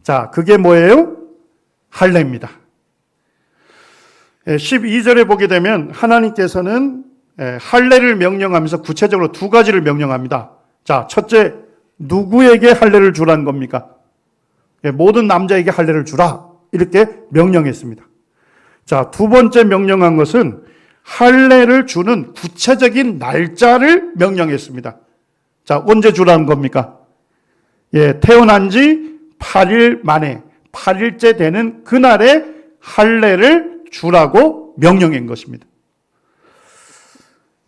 자, 그게 뭐예요? 할례입니다. 12절에 보게 되면 하나님께서는 할례를 명령하면서 구체적으로 두 가지를 명령합니다. 자, 첫째, 누구에게 할례를 주라는 겁니까? 모든 남자에게 할례를 주라, 이렇게 명령했습니다. 자, 두 번째 명령한 것은 할례를 주는 구체적인 날짜를 명령했습니다. 자, 언제 주라는 겁니까? 예, 태어난 지 8일 만에 8일째 되는 그날에 할례를 주라고 명령한 것입니다.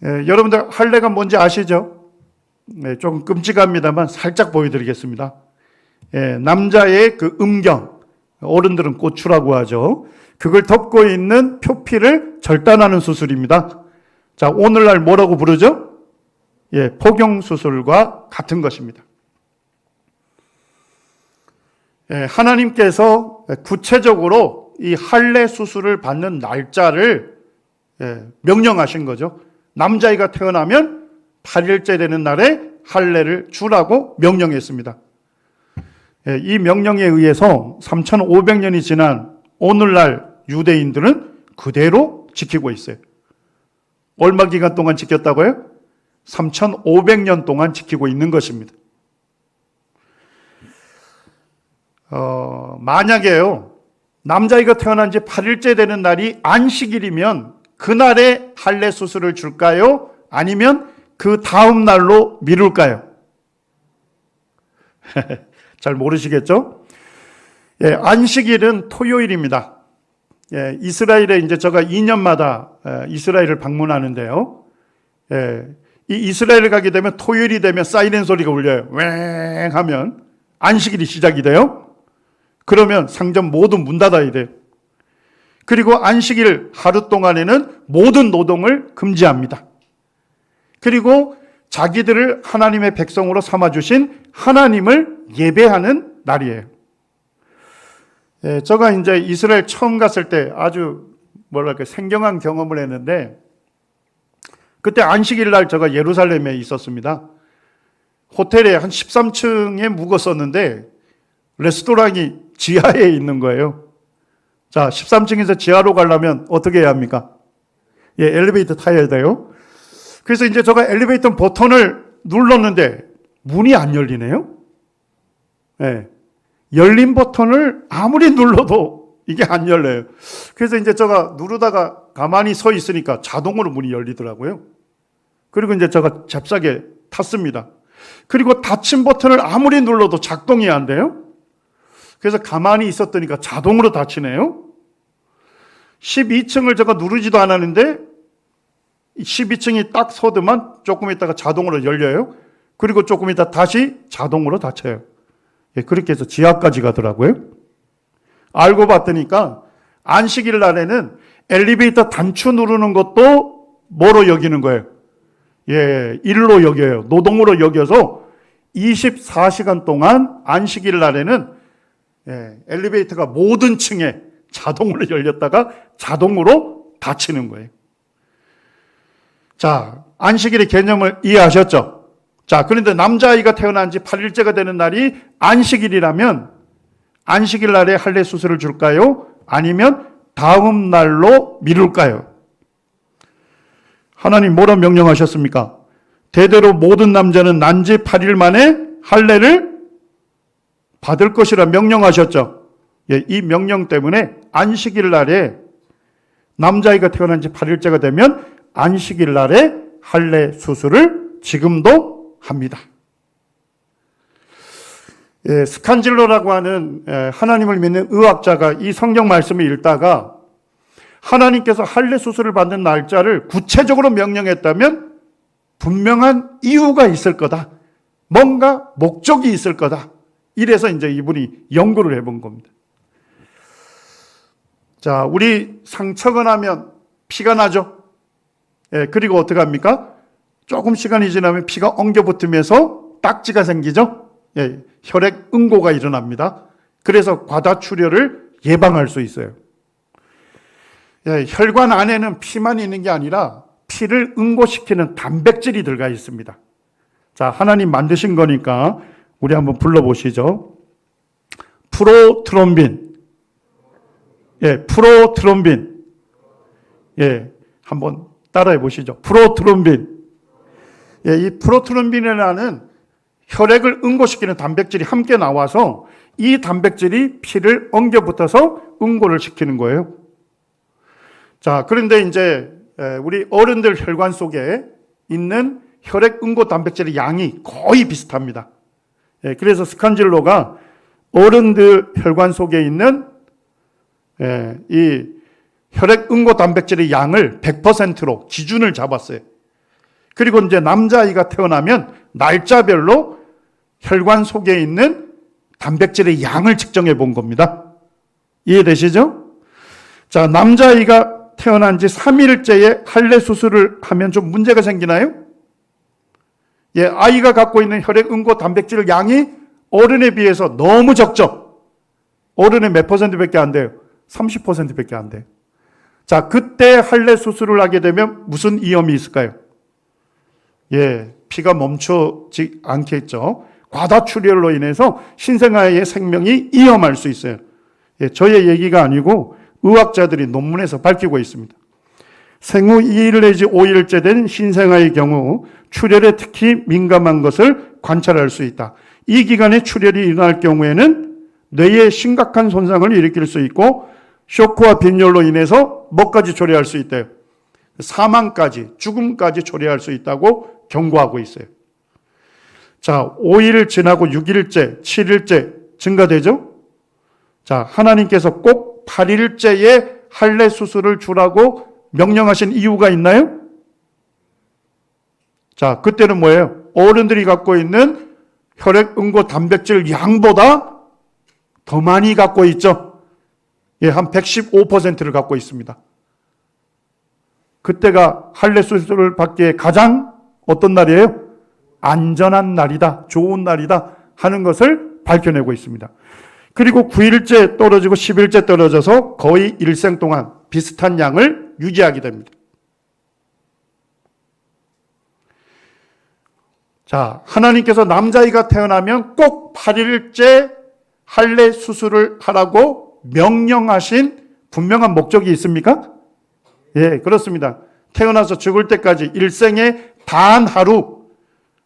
예, 여러분들 할례가 뭔지 아시죠? 예, 조금 끔찍합니다만 살짝 보여드리겠습니다. 예, 남자의 그 음경, 어른들은 꼬추라고 하죠. 그걸 덮고 있는 표피를 절단하는 수술입니다. 자, 오늘날 뭐라고 부르죠? 예, 포경수술과 같은 것입니다. 예, 하나님께서 구체적으로 이 할례 수술을 받는 날짜를 명령하신 거죠. 남자아이가 태어나면 8일째 되는 날에 할례를 주라고 명령했습니다. 이 명령에 의해서 3,500년이 지난 오늘날 유대인들은 그대로 지키고 있어요. 얼마 기간 동안 지켰다고요? 3,500년 동안 지키고 있는 것입니다. 만약에요, 남자아이가 태어난 지 8일째 되는 날이 안식일이면 그날에 할례 수술을 줄까요? 아니면 그 다음 날로 미룰까요? 잘 모르시겠죠? 예, 안식일은 토요일입니다. 예, 이스라엘에 이제 제가 2년마다 이스라엘을 방문하는데요. 예, 이 이스라엘을 가게 되면 토요일이 되면 사이렌 소리가 울려요. 왱 하면 안식일이 시작이 돼요. 그러면 상점 모두 문 닫아야 돼요. 그리고 안식일 하루 동안에는 모든 노동을 금지합니다. 그리고 자기들을 하나님의 백성으로 삼아주신 하나님을 예배하는 날이에요. 예, 제가 이제 이스라엘 처음 갔을 때 아주 생경한 경험을 했는데, 그때 안식일 날 제가 예루살렘에 있었습니다. 호텔에 한 13층에 묵었었는데 레스토랑이 지하에 있는 거예요. 자, 13층에서 지하로 가려면 어떻게 해야 합니까? 예, 엘리베이터 타야 돼요. 그래서 이제 제가 엘리베이터 버튼을 눌렀는데 문이 안 열리네요. 예, 열린 버튼을 아무리 눌러도 이게 안 열려요. 그래서 이제 제가 누르다가 가만히 서 있으니까 자동으로 문이 열리더라고요. 그리고 이제 제가 잽싸게 탔습니다. 그리고 닫힌 버튼을 아무리 눌러도 작동이 안 돼요. 그래서 가만히 있었더니까 자동으로 닫히네요. 12층을 제가 누르지도 않았는데 12층이 딱 서더만 조금 있다가 자동으로 열려요. 그리고 조금 있다 다시 자동으로 닫혀요. 예, 그렇게 해서 지하까지 가더라고요. 알고 봤더니까 안식일 날에는 엘리베이터 단추 누르는 것도 뭐로 여기는 거예요? 예, 일로 여겨요. 노동으로 여겨서 24시간 동안 안식일 날에는 엘리베이터가 모든 층에 자동으로 열렸다가 자동으로 닫히는 거예요. 자, 안식일의 개념을 이해하셨죠? 자, 그런데 남자아이가 태어난 지 8일째가 되는 날이 안식일이라면 안식일 날에 할례 수술을 줄까요? 아니면 다음 날로 미룰까요? 하나님 뭐라 명령하셨습니까? 대대로 모든 남자는 난지 8일 만에 할례를 받을 것이라 명령하셨죠. 예, 이 명령 때문에 안식일 날에 남자아이가 태어난 지 8일째가 되면 안식일 날에 할례 수술을 지금도 합니다. 예, 스칸질로라고 하는 하나님을 믿는 의학자가 이 성경 말씀을 읽다가 하나님께서 할례 수술을 받는 날짜를 구체적으로 명령했다면 분명한 이유가 있을 거다. 뭔가 목적이 있을 거다. 이래서 이제 이분이 연구를 해본 겁니다. 자, 우리 상처가 나면 피가 나죠. 예, 그리고 어떻게 합니까? 조금 시간이 지나면 피가 엉겨 붙으면서 딱지가 생기죠. 예, 혈액 응고가 일어납니다. 그래서 과다출혈을 예방할 수 있어요. 예, 혈관 안에는 피만 있는 게 아니라 피를 응고시키는 단백질이 들어가 있습니다. 자, 하나님 만드신 거니까 우리 한번 불러보시죠. 프로트롬빈. 예, 프로트롬빈. 예, 한번 따라해 보시죠. 프로트롬빈. 예, 이 프로트롬빈이라는 혈액을 응고시키는 단백질이 함께 나와서 이 단백질이 피를 엉겨 붙어서 응고를 시키는 거예요. 자, 그런데 이제 우리 어른들 혈관 속에 있는 혈액 응고 단백질의 양이 거의 비슷합니다. 예, 그래서 스칸질로가 어른들 혈관 속에 있는 이 혈액 응고 단백질의 양을 100%로 기준을 잡았어요. 그리고 이제 남자아이가 태어나면 날짜별로 혈관 속에 있는 단백질의 양을 측정해 본 겁니다. 이해되시죠? 자, 남자아이가 태어난 지 3일째에 할례 수술을 하면 좀 문제가 생기나요? 예, 아이가 갖고 있는 혈액 응고 단백질 양이 어른에 비해서 너무 적죠? 어른의 몇 %밖에 안 돼요? 30%밖에 안 돼요. 자, 그때 할례 수술을 하게 되면 무슨 위험이 있을까요? 예, 피가 멈추지 않겠죠. 과다출혈로 인해서 신생아의 생명이 위험할 수 있어요. 예, 저의 얘기가 아니고 의학자들이 논문에서 밝히고 있습니다. 생후 2일 내지 5일째 된 신생아의 경우 출혈에 특히 민감한 것을 관찰할 수 있다. 이 기간에 출혈이 일어날 경우에는 뇌에 심각한 손상을 일으킬 수 있고 쇼크와 빈혈로 인해서 뭐까지 초래할 수 있대요? 사망까지, 죽음까지 초래할 수 있다고 경고하고 있어요. 자, 5일 지나고 6일째, 7일째 증가되죠? 자, 하나님께서 꼭 8일째에 할례 수술을 주라고 명령하신 이유가 있나요? 자, 그때는 뭐예요? 어른들이 갖고 있는 혈액 응고 단백질 양보다 더 많이 갖고 있죠? 예, 한 115%를 갖고 있습니다. 그때가 할례 수술을 받기에 가장 어떤 날이에요? 안전한 날이다, 좋은 날이다 하는 것을 밝혀내고 있습니다. 그리고 9일째 떨어지고 10일째 떨어져서 거의 일생 동안 비슷한 양을 유지하게 됩니다. 자, 하나님께서 남자아이가 태어나면 꼭 8일째 할례 수술을 하라고 명령하신 분명한 목적이 있습니까? 예, 그렇습니다. 태어나서 죽을 때까지 일생에 단 하루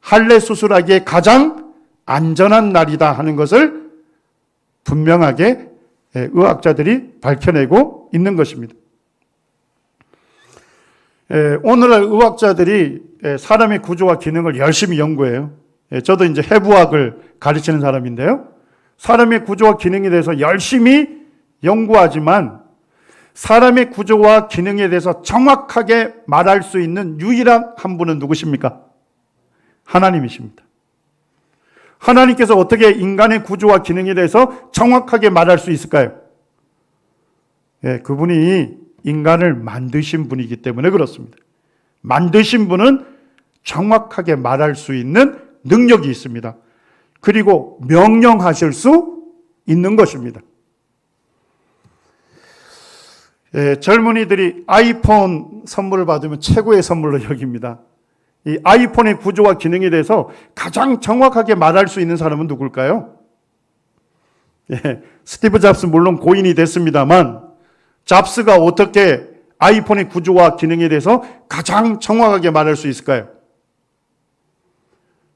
할례 수술하기에 가장 안전한 날이다 하는 것을 분명하게 의학자들이 밝혀내고 있는 것입니다. 오늘날 의학자들이 사람의 구조와 기능을 열심히 연구해요. 저도 이제 해부학을 가르치는 사람인데요. 사람의 구조와 기능에 대해서 열심히 연구하지만 사람의 구조와 기능에 대해서 정확하게 말할 수 있는 유일한 한 분은 누구십니까? 하나님이십니다. 하나님께서 어떻게 인간의 구조와 기능에 대해서 정확하게 말할 수 있을까요? 그분이 인간을 만드신 분이기 때문에 그렇습니다. 만드신 분은 정확하게 말할 수 있는 능력이 있습니다. 그리고 명령하실 수 있는 것입니다. 젊은이들이 아이폰 선물을 받으면 최고의 선물로 여깁니다. 이 아이폰의 구조와 기능에 대해서 가장 정확하게 말할 수 있는 사람은 누굴까요? 스티브 잡스 물론 고인이 됐습니다만 잡스가 어떻게 아이폰의 구조와 기능에 대해서 가장 정확하게 말할 수 있을까요?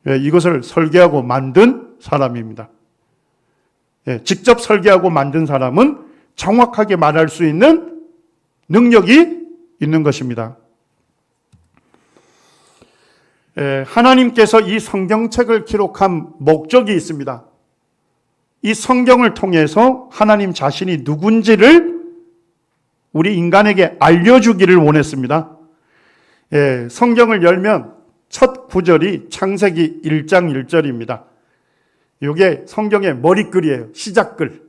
이것을 설계하고 만든 사람입니다. 직접 설계하고 만든 사람은 정확하게 말할 수 있는 능력이 있는 것입니다. 하나님께서 이 성경책을 기록한 목적이 있습니다. 이 성경을 통해서 하나님 자신이 누군지를 우리 인간에게 알려주기를 원했습니다. 성경을 열면 첫 구절이 창세기 1장 1절입니다. 이게 성경의 머리글이에요. 시작글.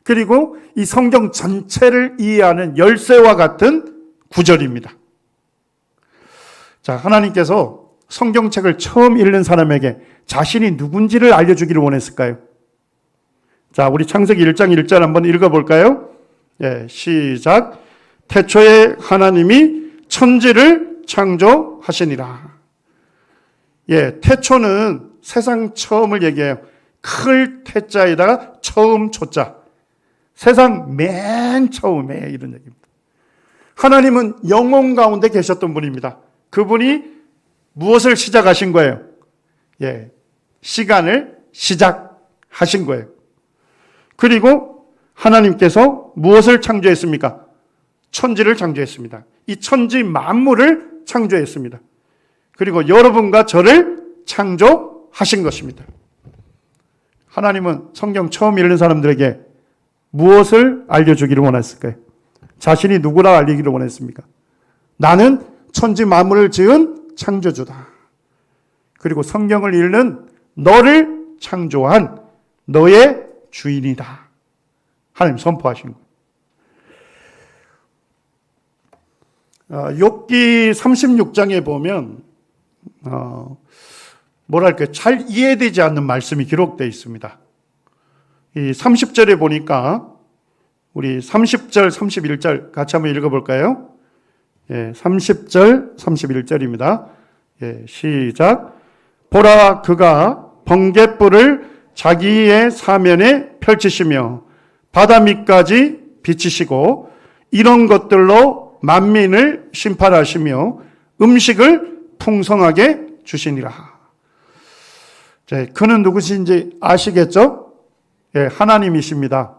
그리고 이 성경 전체를 이해하는 열쇠와 같은 구절입니다. 자, 하나님께서 성경책을 처음 읽는 사람에게 자신이 누군지를 알려주기를 원했을까요? 자, 우리 창세기 1장 1절 한번 읽어볼까요? 시작. 태초에 하나님이 천지를 창조하시니라. 태초는 세상 처음을 얘기해요. 클 태자에다가 처음 초자. 세상 맨 처음에 이런 얘기입니다. 하나님은 영혼 가운데 계셨던 분입니다. 그분이 무엇을 시작하신 거예요? 시간을 시작하신 거예요. 그리고 하나님께서 무엇을 창조했습니까? 천지를 창조했습니다. 이 천지 만물을 창조했습니다. 그리고 여러분과 저를 창조하신 것입니다. 하나님은 성경 처음 읽는 사람들에게 무엇을 알려주기를 원했을까요? 자신이 누구라 알리기를 원했습니까? 나는 천지 만물을 지은 창조주다. 그리고 성경을 읽는 너를 창조한 너의 주인이다. 하나님 선포하신 거예요. 욥기 36장에 보면 잘 이해되지 않는 말씀이 기록되어 있습니다. 이 30절에 보니까 우리 30절, 31절 같이 한번 읽어볼까요? 30절, 31절입니다. 시작. 보라, 그가 번갯불을 자기의 사면에 펼치시며 바다 밑까지 비치시고 이런 것들로 만민을 심판하시며 음식을 풍성하게 주시니라. 그는 누구신지 아시겠죠? 하나님이십니다.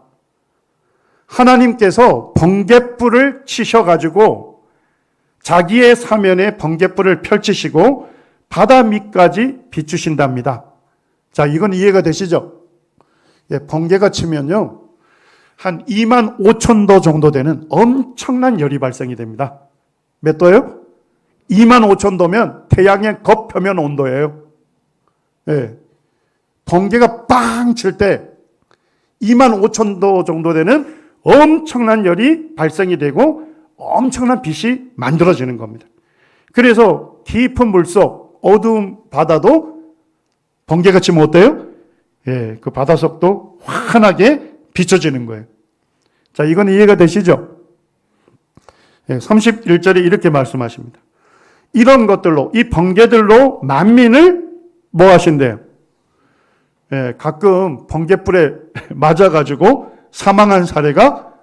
하나님께서 번갯불을 치셔가지고 자기의 사면에 번갯불을 펼치시고 바다 밑까지 비추신답니다. 자, 이건 이해가 되시죠? 번개가 치면요, 한 2만 5천 도 정도 되는 엄청난 열이 발생이 됩니다. 몇 도예요? 2만 5천 도면 태양의 겉표면 온도예요. 번개가 빵 칠 때 2만 5천 도 정도 되는 엄청난 열이 발생이 되고 엄청난 빛이 만들어지는 겁니다. 그래서 깊은 물속 어두운 바다도 번개가 치면 어때요? 그 바닷속도 환하게 비춰지는 거예요. 자, 이건 이해가 되시죠? 31절에 이렇게 말씀하십니다. 이런 것들로, 이 번개들로 만민을 뭐 하신대요? 가끔 번개불에 맞아가지고 사망한 사례가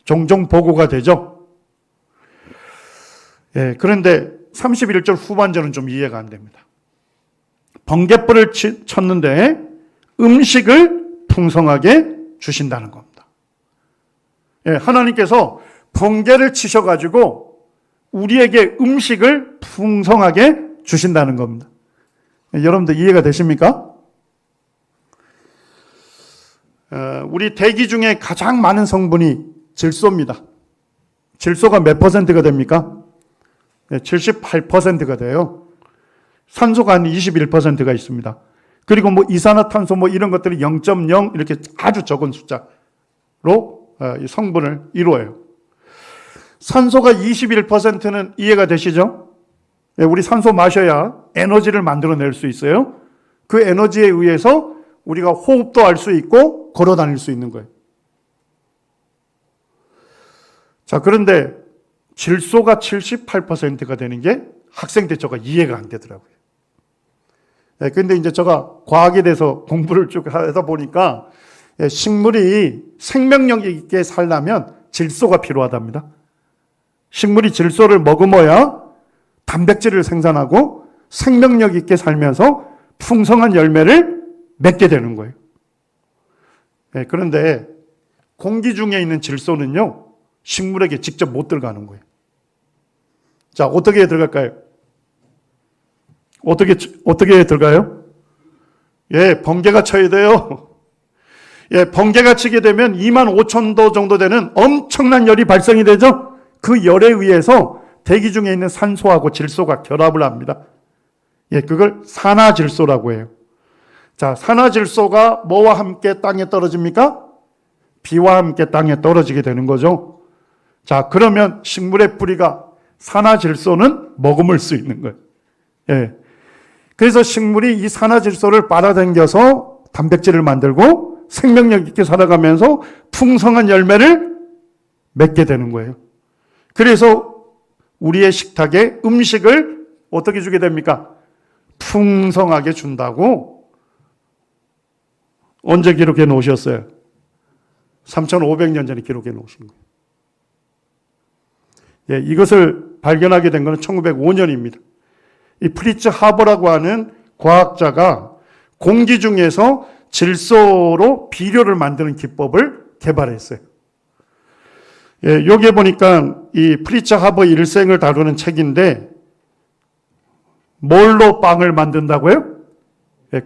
종종 보고가 되죠. 그런데 31절 후반절은 좀 이해가 안 됩니다. 번갯불을 쳤는데 음식을 풍성하게 주신다는 겁니다. 하나님께서 번개를 치셔가지고 우리에게 음식을 풍성하게 주신다는 겁니다. 여러분들 이해가 되십니까? 우리 대기 중에 가장 많은 성분이 질소입니다. 질소가 몇 퍼센트가 됩니까? 78%가 돼요. 산소가 한 21%가 있습니다. 그리고 뭐 이산화탄소 뭐 이런 것들이 0.0 이렇게 아주 적은 숫자로 이 성분을 이루어요. 산소가 21%는 이해가 되시죠? 우리 산소 마셔야 에너지를 만들어낼 수 있어요. 그 에너지에 의해서 우리가 호흡도 할 수 있고 걸어 다닐 수 있는 거예요. 자, 그런데 질소가 78%가 되는 게 학생 때 제가 이해가 안 되더라고요. 근데 이제 제가 과학에 대해서 공부를 쭉 하다 보니까 식물이 생명력 있게 살려면 질소가 필요하답니다. 식물이 질소를 머금어야 단백질을 생산하고 생명력 있게 살면서 풍성한 열매를 맺게 되는 거예요. 그런데 공기 중에 있는 질소는요, 식물에게 직접 못 들어가는 거예요. 자, 어떻게 들어갈까요? 어떻게 들어가요? 번개가 쳐야 돼요. 번개가 치게 되면 25,000도 정도 되는 엄청난 열이 발생이 되죠? 그 열에 의해서 대기 중에 있는 산소하고 질소가 결합을 합니다. 그걸 산화질소라고 해요. 자, 산화질소가 뭐와 함께 땅에 떨어집니까? 비와 함께 땅에 떨어지게 되는 거죠. 자, 그러면 식물의 뿌리가 산화질소는 머금을 수 있는 거예요. 그래서 식물이 이 산화질소를 빨아당겨서 단백질을 만들고 생명력 있게 살아가면서 풍성한 열매를 맺게 되는 거예요. 그래서 우리의 식탁에 음식을 어떻게 주게 됩니까? 풍성하게 준다고 언제 기록해 놓으셨어요? 3,500년 전에 기록해 놓으신 거예요. 이것을 발견하게 된 것은 1905년입니다. 이 프리츠 하버라고 하는 과학자가 공기 중에서 질소로 비료를 만드는 기법을 개발했어요. 여기에 보니까 이 프리츠 하버 일생을 다루는 책인데, 뭘로 빵을 만든다고요?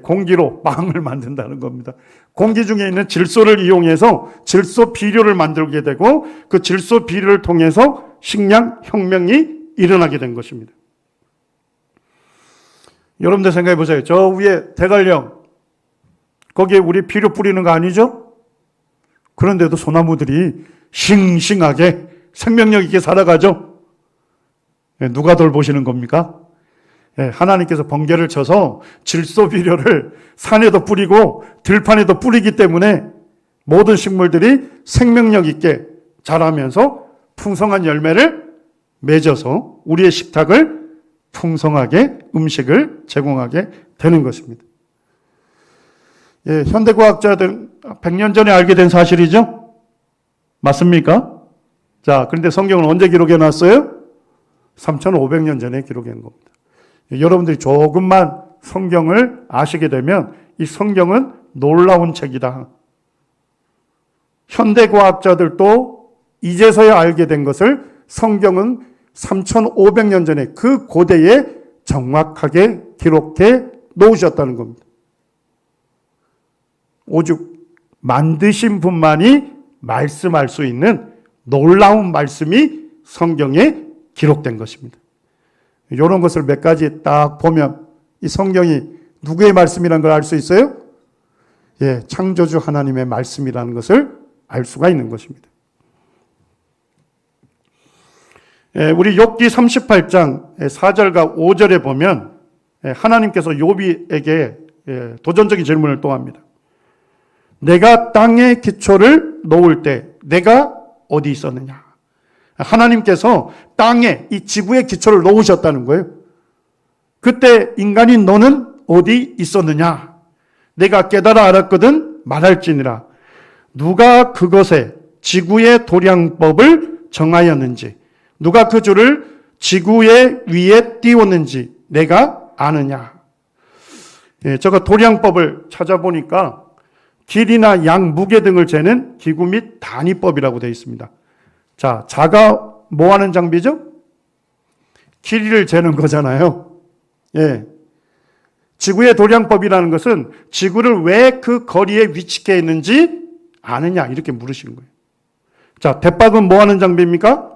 공기로 빵을 만든다는 겁니다. 공기 중에 있는 질소를 이용해서 질소 비료를 만들게 되고 그 질소 비료를 통해서 식량 혁명이 일어나게 된 것입니다. 여러분들 생각해 보세요. 저 위에 대관령, 거기에 우리 비료 뿌리는 거 아니죠? 그런데도 소나무들이 싱싱하게 생명력 있게 살아가죠? 누가 돌보시는 겁니까? 하나님께서 번개를 쳐서 질소 비료를 산에도 뿌리고 들판에도 뿌리기 때문에 모든 식물들이 생명력 있게 자라면서 풍성한 열매를 맺어서 우리의 식탁을 풍성하게 음식을 제공하게 되는 것입니다. 현대과학자들 100년 전에 알게 된 사실이죠? 맞습니까? 자, 그런데 성경은 언제 기록해 놨어요? 3,500년 전에 기록해 놓은 겁니다. 여러분들이 조금만 성경을 아시게 되면 이 성경은 놀라운 책이다. 현대과학자들도 이제서야 알게 된 것을 성경은 3,500년 전에 그 고대에 정확하게 기록해 놓으셨다는 겁니다. 오직 만드신 분만이 말씀할 수 있는 놀라운 말씀이 성경에 기록된 것입니다. 이런 것을 몇 가지 딱 보면 이 성경이 누구의 말씀이라는 걸 알 수 있어요? 창조주 하나님의 말씀이라는 것을 알 수가 있는 것입니다. 우리 욥기 38장 4절과 5절에 보면 하나님께서 욥에게 도전적인 질문을 또 합니다. 내가 땅에 기초를 놓을 때 내가 어디 있었느냐? 하나님께서 땅에 이 지구의 기초를 놓으셨다는 거예요. 그때 인간인 너는 어디 있었느냐? 내가 깨달아 알았거든 말할지니라. 누가 그것에 지구의 도량법을 정하였는지, 누가 그 줄을 지구의 위에 띄웠는지 내가 아느냐? 제가 도량법을 찾아보니까 길이나 양, 무게 등을 재는 기구 및 단위법이라고 되어 있습니다. 자, 자가 뭐 하는 장비죠? 길이를 재는 거잖아요. 지구의 도량법이라는 것은 지구를 왜 그 거리에 위치해 있는지 아느냐, 이렇게 물으시는 거예요. 자, 대박은 뭐 하는 장비입니까?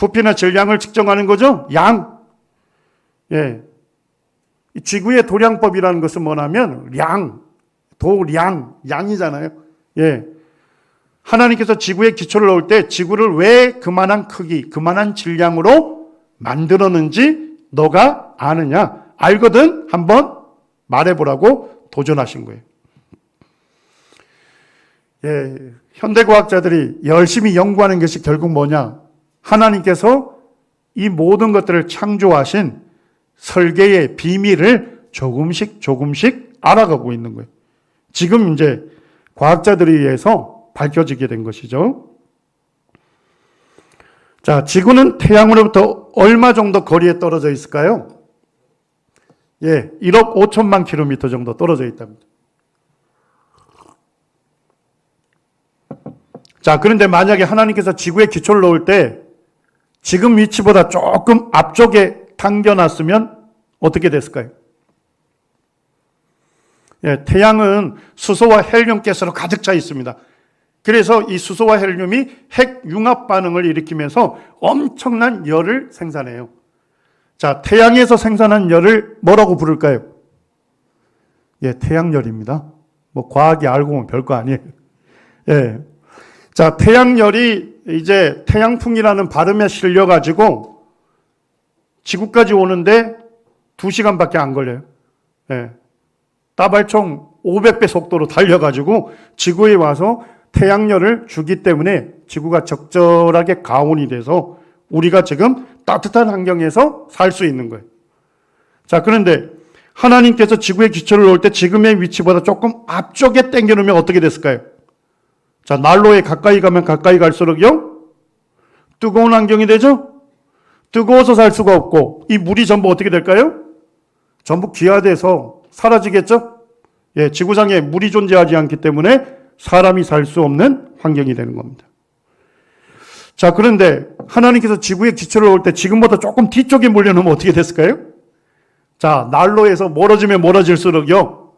부피나 질량을 측정하는 거죠. 양. 예. 이 지구의 도량법이라는 것은 뭐냐면 양이잖아요. 예. 하나님께서 지구의 기초를 놓을 때 지구를 왜 그만한 크기, 그만한 질량으로 만들었는지 너가 아느냐? 알거든? 한번 말해보라고 도전하신 거예요. 예, 현대과학자들이 열심히 연구하는 것이 결국 뭐냐? 하나님께서 이 모든 것들을 창조하신 설계의 비밀을 조금씩 알아가고 있는 거예요. 지금 이제 과학자들에 의해서 밝혀지게 된 것이죠. 자, 지구는 태양으로부터 얼마 정도 거리에 떨어져 있을까요? 예, 1억 5천만 킬로미터 정도 떨어져 있답니다. 자, 그런데 만약에 하나님께서 지구에 기초를 놓을 때 지금 위치보다 조금 앞쪽에 당겨놨으면 어떻게 됐을까요? 예, 태양은 수소와 헬륨 가스로 가득 차 있습니다. 그래서 이 수소와 헬륨이 핵 융합 반응을 일으키면서 엄청난 열을 생산해요. 자, 태양에서 생산한 열을 뭐라고 부를까요? 예, 태양열입니다. 뭐 과학이 알고 보면 별거 아니에요. 예. 자, 태양열이 이제 태양풍이라는 발음에 실려가지고 지구까지 오는데 2시간밖에 안 걸려요. 예. 따발총 500배 속도로 달려가지고 지구에 와서 태양열을 주기 때문에 지구가 적절하게 가온이 돼서 우리가 지금 따뜻한 환경에서 살 수 있는 거예요. 자, 그런데 하나님께서 지구의 기초를 놓을 때 지금의 위치보다 조금 앞쪽에 당겨놓으면 어떻게 됐을까요? 자, 난로에 가까이 가면 가까이 갈수록요, 뜨거운 환경이 되죠? 뜨거워서 살 수가 없고, 이 물이 전부 어떻게 될까요? 전부 기화돼서 사라지겠죠? 예, 지구상에 물이 존재하지 않기 때문에 사람이 살 수 없는 환경이 되는 겁니다. 자, 그런데 하나님께서 지구의 기초를 놓을 때 지금보다 조금 뒤쪽에 몰려놓으면 어떻게 됐을까요? 자, 난로에서 멀어지면 멀어질수록요,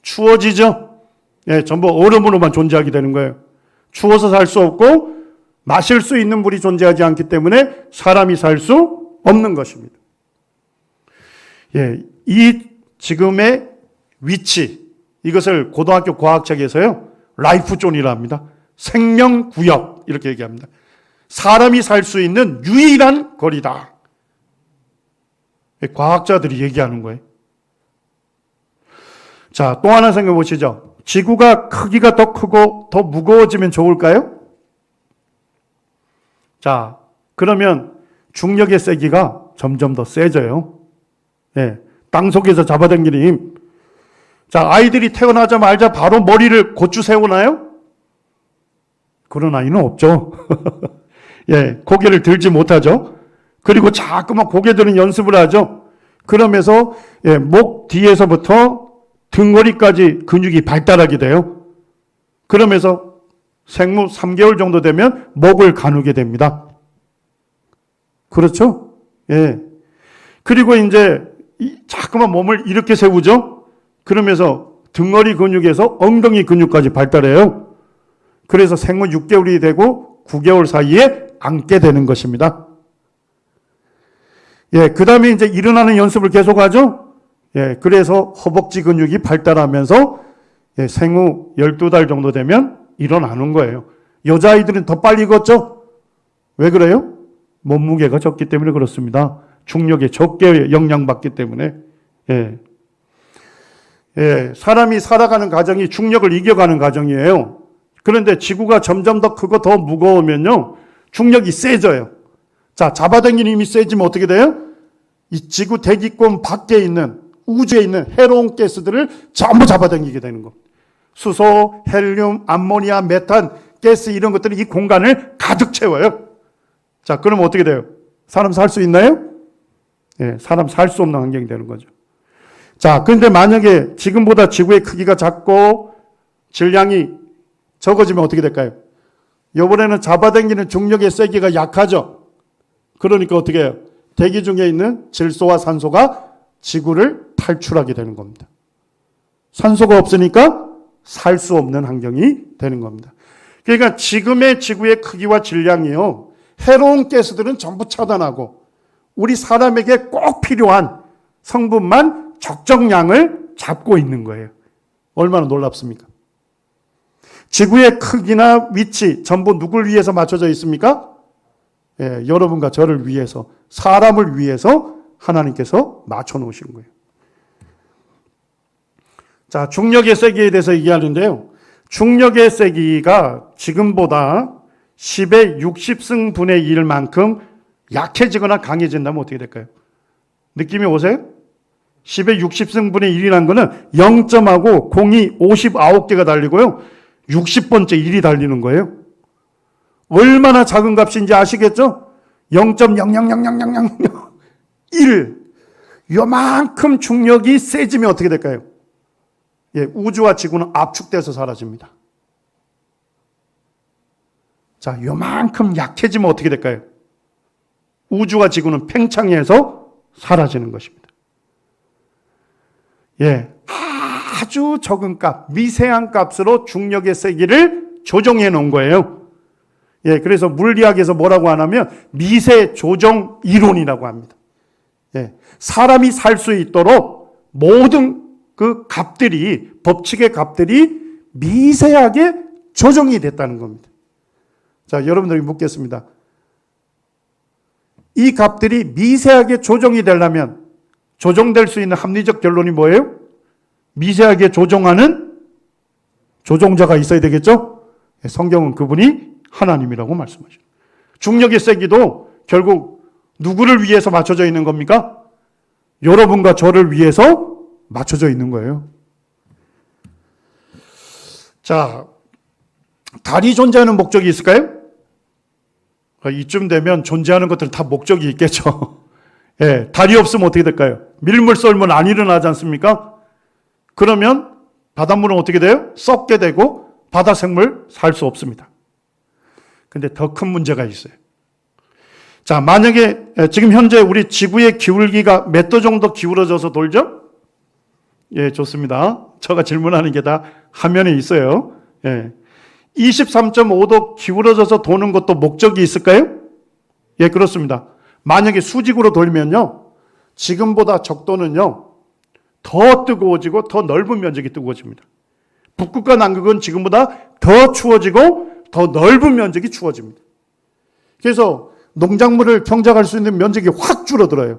추워지죠? 예, 전부 얼음으로만 존재하게 되는 거예요. 추워서 살 수 없고 마실 수 있는 물이 존재하지 않기 때문에 사람이 살 수 없는 것입니다. 예, 이 지금의 위치, 이것을 고등학교 과학책에서요, 라이프 존이라 합니다. 생명구역, 이렇게 얘기합니다. 사람이 살 수 있는 유일한 거리다. 과학자들이 얘기하는 거예요. 자, 또 하나 생각해 보시죠. 지구가 크기가 더 크고 더 무거워지면 좋을까요? 자, 그러면 중력의 세기가 점점 더 세져요. 예, 땅 속에서 잡아당기는 힘. 자, 아이들이 태어나자마자 바로 머리를 고추 세우나요? 그런 아이는 없죠. 예, 고개를 들지 못하죠. 그리고 자꾸만 고개 드는 연습을 하죠. 그러면서 예, 목 뒤에서부터 등허리까지 근육이 발달하게 돼요. 그러면서 생후 3개월 정도 되면 목을 가누게 됩니다. 그렇죠? 예. 그리고 이제 자꾸만 몸을 이렇게 세우죠. 그러면서 등허리 근육에서 엉덩이 근육까지 발달해요. 그래서 생후 6개월이 되고 9개월 사이에 앉게 되는 것입니다. 예, 그 다음에 이제 일어나는 연습을 계속하죠. 예, 그래서 허벅지 근육이 발달하면서 예, 생후 12달 정도 되면 일어나는 거예요. 여자아이들은 더 빨리 걷죠? 왜 그래요? 몸무게가 적기 때문에 그렇습니다. 중력에 적게 영향받기 때문에. 예. 예, 사람이 살아가는 과정이 중력을 이겨가는 과정이에요. 그런데 지구가 점점 더 크고 더 무거우면요, 중력이 세져요. 자, 잡아당기는 힘이 세지면 어떻게 돼요? 이 지구 대기권 밖에 있는, 우주에 있는 해로운 가스들을 전부 잡아당기게 되는 겁니다. 수소, 헬륨, 암모니아, 메탄, 가스 이런 것들이 이 공간을 가득 채워요. 자, 그럼 어떻게 돼요? 사람 살 수 있나요? 예, 사람 살 수 없는 환경이 되는 거죠. 자, 그런데 만약에 지금보다 지구의 크기가 작고 질량이 적어지면 어떻게 될까요? 이번에는 잡아당기는 중력의 세기가 약하죠. 그러니까 어떻게 해요? 대기 중에 있는 질소와 산소가 지구를 탈출하게 되는 겁니다. 산소가 없으니까 살 수 없는 환경이 되는 겁니다. 그러니까 지금의 지구의 크기와 질량이요, 해로운 가스들은 전부 차단하고 우리 사람에게 꼭 필요한 성분만 적정량을 잡고 있는 거예요. 얼마나 놀랍습니까? 지구의 크기나 위치 전부 누굴 위해서 맞춰져 있습니까? 여러분과 저를 위해서, 사람을 위해서 하나님께서 맞춰 놓으신 거예요. 자, 중력의 세기에 대해서 얘기하는데요. 중력의 세기가 지금보다 10의 60승분의 1만큼 약해지거나 강해진다면 어떻게 될까요? 느낌이 오세요? 10의 60승분의 1이라는 거는 0점하고 공이 59개가 달리고요. 60번째 1이 달리는 거예요. 얼마나 작은 값인지 아시겠죠? 0.0000001. 요만큼 중력이 세지면 어떻게 될까요? 우주와 지구는 압축돼서 사라집니다. 자, 요만큼 약해지면 어떻게 될까요? 우주와 지구는 팽창해서 사라지는 것입니다. 아주 적은 값, 미세한 값으로 중력의 세기를 조정해 놓은 거예요. 그래서 물리학에서 뭐라고 하냐면 미세 조정 이론이라고 합니다. 사람이 살 수 있도록 모든 그 값들이, 법칙의 값들이 미세하게 조정이 됐다는 겁니다. 자, 여러분들이 묻겠습니다. 이 값들이 미세하게 조정이 되려면 조정될 수 있는 합리적 결론이 뭐예요? 미세하게 조정하는 조종자가 있어야 되겠죠? 성경은 그분이 하나님이라고 말씀하죠. 중력의 세기도 결국 누구를 위해서 맞춰져 있는 겁니까? 여러분과 저를 위해서 맞춰져 있는 거예요. 자, 달이 존재하는 목적이 있을까요? 이쯤 되면 존재하는 것들 다 목적이 있겠죠. 달이 없으면 어떻게 될까요? 밀물 썰면 안 일어나지 않습니까? 그러면 바닷물은 어떻게 돼요? 썩게 되고 바다 생물 살 수 없습니다. 근데 더 큰 문제가 있어요. 자, 만약에 지금 현재 우리 지구의 기울기가 몇 도 정도 기울어져서 돌죠? 좋습니다. 제가 질문하는 게 다 화면에 있어요. 23.5도 기울어져서 도는 것도 목적이 있을까요? 그렇습니다. 만약에 수직으로 돌면요, 지금보다 적도는요, 더 뜨거워지고 더 넓은 면적이 뜨거워집니다. 북극과 남극은 지금보다 더 추워지고 더 넓은 면적이 추워집니다. 그래서 농작물을 경작할 수 있는 면적이 확 줄어들어요.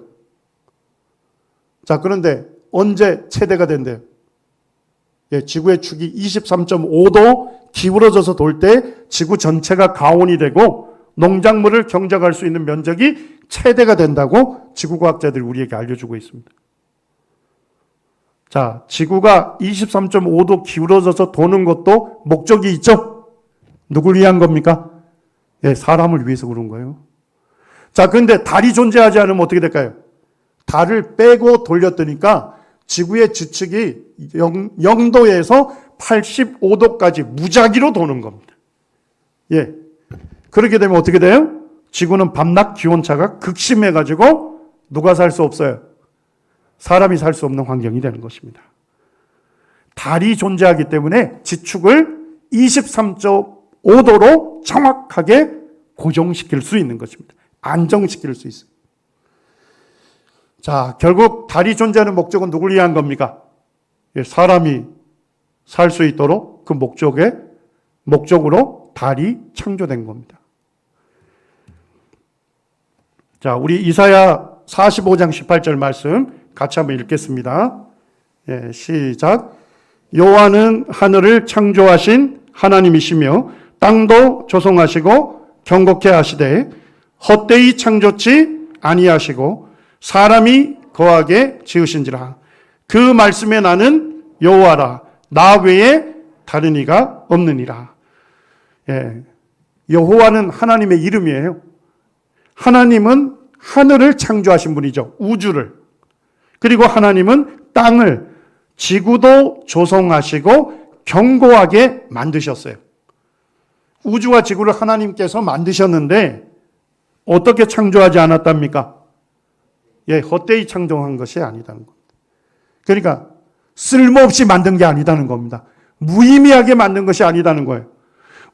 자, 그런데 언제 최대가 된대요? 지구의 축이 23.5도 기울어져서 돌 때 지구 전체가 가온이 되고 농작물을 경작할 수 있는 면적이 최대가 된다고 지구과학자들이 우리에게 알려주고 있습니다. 자, 지구가 23.5도 기울어져서 도는 것도 목적이 있죠? 누굴 위한 겁니까? 사람을 위해서 그런 거예요. 자, 그런데 달이 존재하지 않으면 어떻게 될까요? 달을 빼고 돌렸더니까 지구의 지축이 0도에서 85도까지 무작위로 도는 겁니다. 그렇게 되면 어떻게 돼요? 지구는 밤낮 기온차가 극심해가지고 누가 살 수 없어요? 사람이 살 수 없는 환경이 되는 것입니다. 달이 존재하기 때문에 지축을 23.5도로 정확하게 고정시킬 수 있는 것입니다. 안정시킬 수 있어요. 자, 결국 달이 존재하는 목적은 누굴 위한 겁니까? 사람이 살 수 있도록 그 목적으로 달이 창조된 겁니다. 자, 우리 이사야 45장 18절 말씀 같이 한번 읽겠습니다. 시작. 여호와는 하늘을 창조하신 하나님이시며 땅도 조성하시고 경고케 하시되 헛되이 창조치 아니하시고 사람이 거하게 지으신지라. 그 말씀에 나는 여호와라. 나 외에 다른 이가 없느니라. 여호와는 하나님의 이름이에요. 하나님은 하늘을 창조하신 분이죠. 우주를. 그리고 하나님은 땅을, 지구도 조성하시고 견고하게 만드셨어요. 우주와 지구를 하나님께서 만드셨는데 어떻게 창조하지 않았답니까? 헛되이 창조한 것이 아니다는 겁니다. 그러니까 쓸모없이 만든 게 아니다는 겁니다. 무의미하게 만든 것이 아니다는 거예요.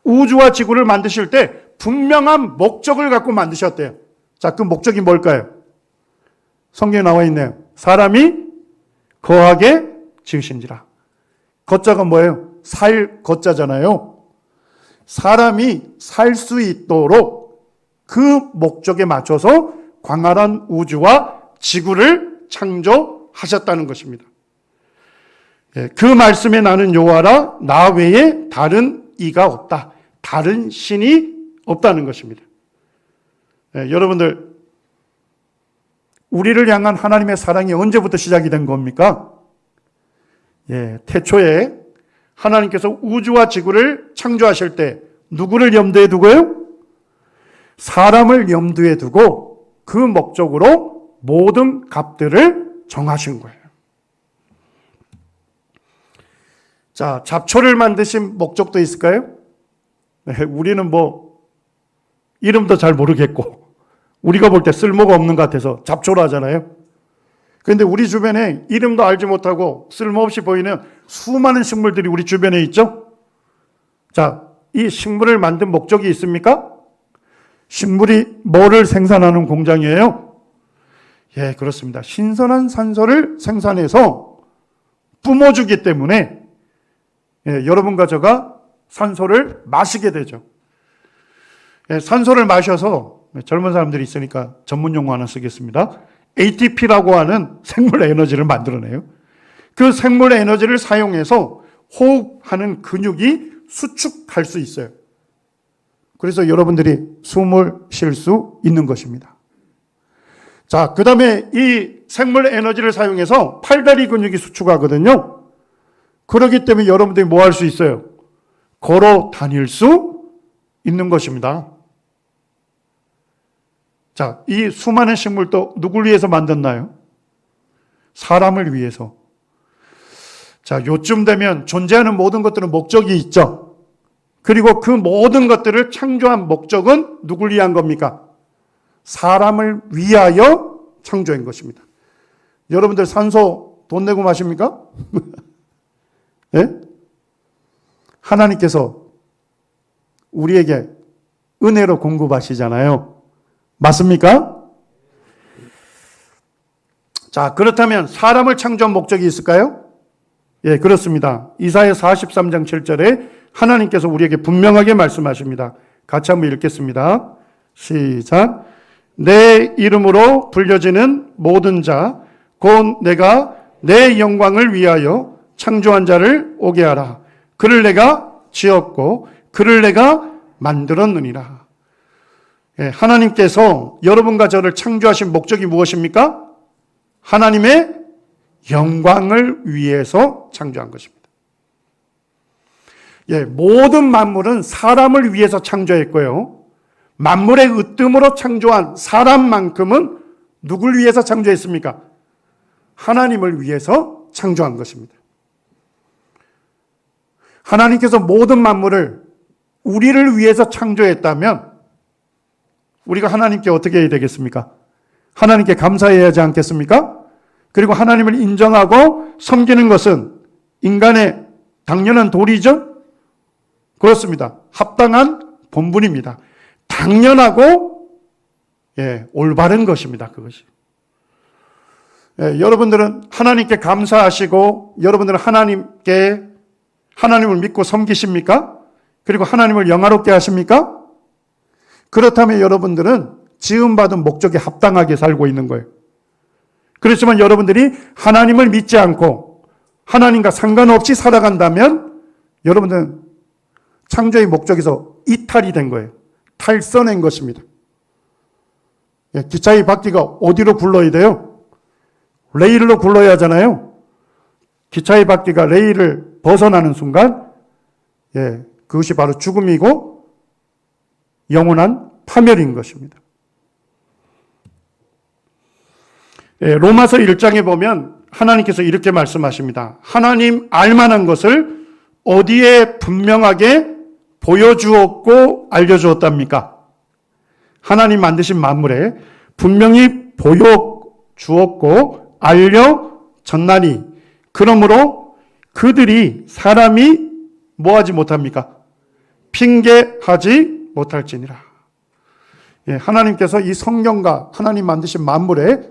우주와 지구를 만드실 때 분명한 목적을 갖고 만드셨대요. 자, 그 목적이 뭘까요? 성경에 나와 있네요. 사람이 거하게 지으신지라. 거자가 뭐예요? 살 거자잖아요. 사람이 살 수 있도록 그 목적에 맞춰서 광활한 우주와 지구를 창조하셨다는 것입니다. 그 말씀에 나는 여호와라, 나 외에 다른 이가 없다. 다른 신이 없다는 것입니다. 여러분들, 우리를 향한 하나님의 사랑이 언제부터 시작이 된 겁니까? 태초에 하나님께서 우주와 지구를 창조하실 때 누구를 염두에 두고요? 사람을 염두에 두고 그 목적으로 모든 값들을 정하신 거예요. 자, 잡초를 만드신 목적도 있을까요? 우리는 이름도 잘 모르겠고 우리가 볼 때 쓸모가 없는 것 같아서 잡초로 하잖아요. 그런데 우리 주변에 이름도 알지 못하고 쓸모없이 보이는 수많은 식물들이 우리 주변에 있죠? 자, 이 식물을 만든 목적이 있습니까? 식물이 뭐를 생산하는 공장이에요? 그렇습니다. 신선한 산소를 생산해서 뿜어주기 때문에 여러분과 저가 산소를 마시게 되죠. 산소를 마셔서 젊은 사람들이 있으니까 전문 용어 하나 쓰겠습니다. ATP라고 하는 생물 에너지를 만들어내요. 그 생물 에너지를 사용해서 호흡하는 근육이 수축할 수 있어요. 그래서 여러분들이 숨을 쉴 수 있는 것입니다. 자, 그 다음에 이 생물 에너지를 사용해서 팔다리 근육이 수축하거든요. 그렇기 때문에 여러분들이 뭐 할 수 있어요? 걸어 다닐 수 있는 것입니다. 자, 이 수많은 식물도 누굴 위해서 만졌나요? 사람을 위해서. 자, 요쯤 되면 존재하는 모든 것들은 목적이 있죠. 그리고 그 모든 것들을 창조한 목적은 누굴 위한 겁니까? 사람을 위하여 창조한 것입니다. 여러분들 산소 돈 내고 마십니까? 하나님께서 우리에게 은혜로 공급하시잖아요. 맞습니까? 자, 그렇다면 사람을 창조한 목적이 있을까요? 그렇습니다. 이사야 43장 7절에 하나님께서 우리에게 분명하게 말씀하십니다. 같이 한번 읽겠습니다. 시작. 내 이름으로 불려지는 모든 자, 곧 내가 내 영광을 위하여 창조한 자를 오게 하라. 그를 내가 지었고 그를 내가 만들었느니라. 하나님께서 여러분과 저를 창조하신 목적이 무엇입니까? 하나님의 영광을 위해서 창조한 것입니다. 모든 만물은 사람을 위해서 창조했고요. 만물의 으뜸으로 창조한 사람만큼은 누굴 위해서 창조했습니까? 하나님을 위해서 창조한 것입니다. 하나님께서 모든 만물을 우리를 위해서 창조했다면 우리가 하나님께 어떻게 해야 되겠습니까? 하나님께 감사해야 하지 않겠습니까? 그리고 하나님을 인정하고 섬기는 것은 인간의 당연한 도리죠? 그렇습니다. 합당한 본분입니다. 당연하고 올바른 것입니다. 그것이. 여러분들은 하나님께 감사하시고 여러분들은 하나님을 믿고 섬기십니까? 그리고 하나님을 영화롭게 하십니까? 그렇다면 여러분들은 지음받은 목적에 합당하게 살고 있는 거예요. 그렇지만 여러분들이 하나님을 믿지 않고 하나님과 상관없이 살아간다면 여러분들은 창조의 목적에서 이탈이 된 거예요. 탈선한 것입니다. 기차의 바퀴가 어디로 굴러야 돼요? 레일로 굴러야 하잖아요. 기차의 바퀴가 레일을 벗어나는 순간 그것이 바로 죽음이고 영원한 파멸인 것입니다. 로마서 1장에 보면 하나님께서 이렇게 말씀하십니다. 하나님 알만한 것을 어디에 분명하게 보여주었고 알려주었답니까? 하나님 만드신 만물에 분명히 보여주었고 알려졌나니 그러므로 그들이 사람이 뭐하지 못합니까? 핑계하지 못할지니라. 하나님께서 이 성경과 하나님 만드신 만물에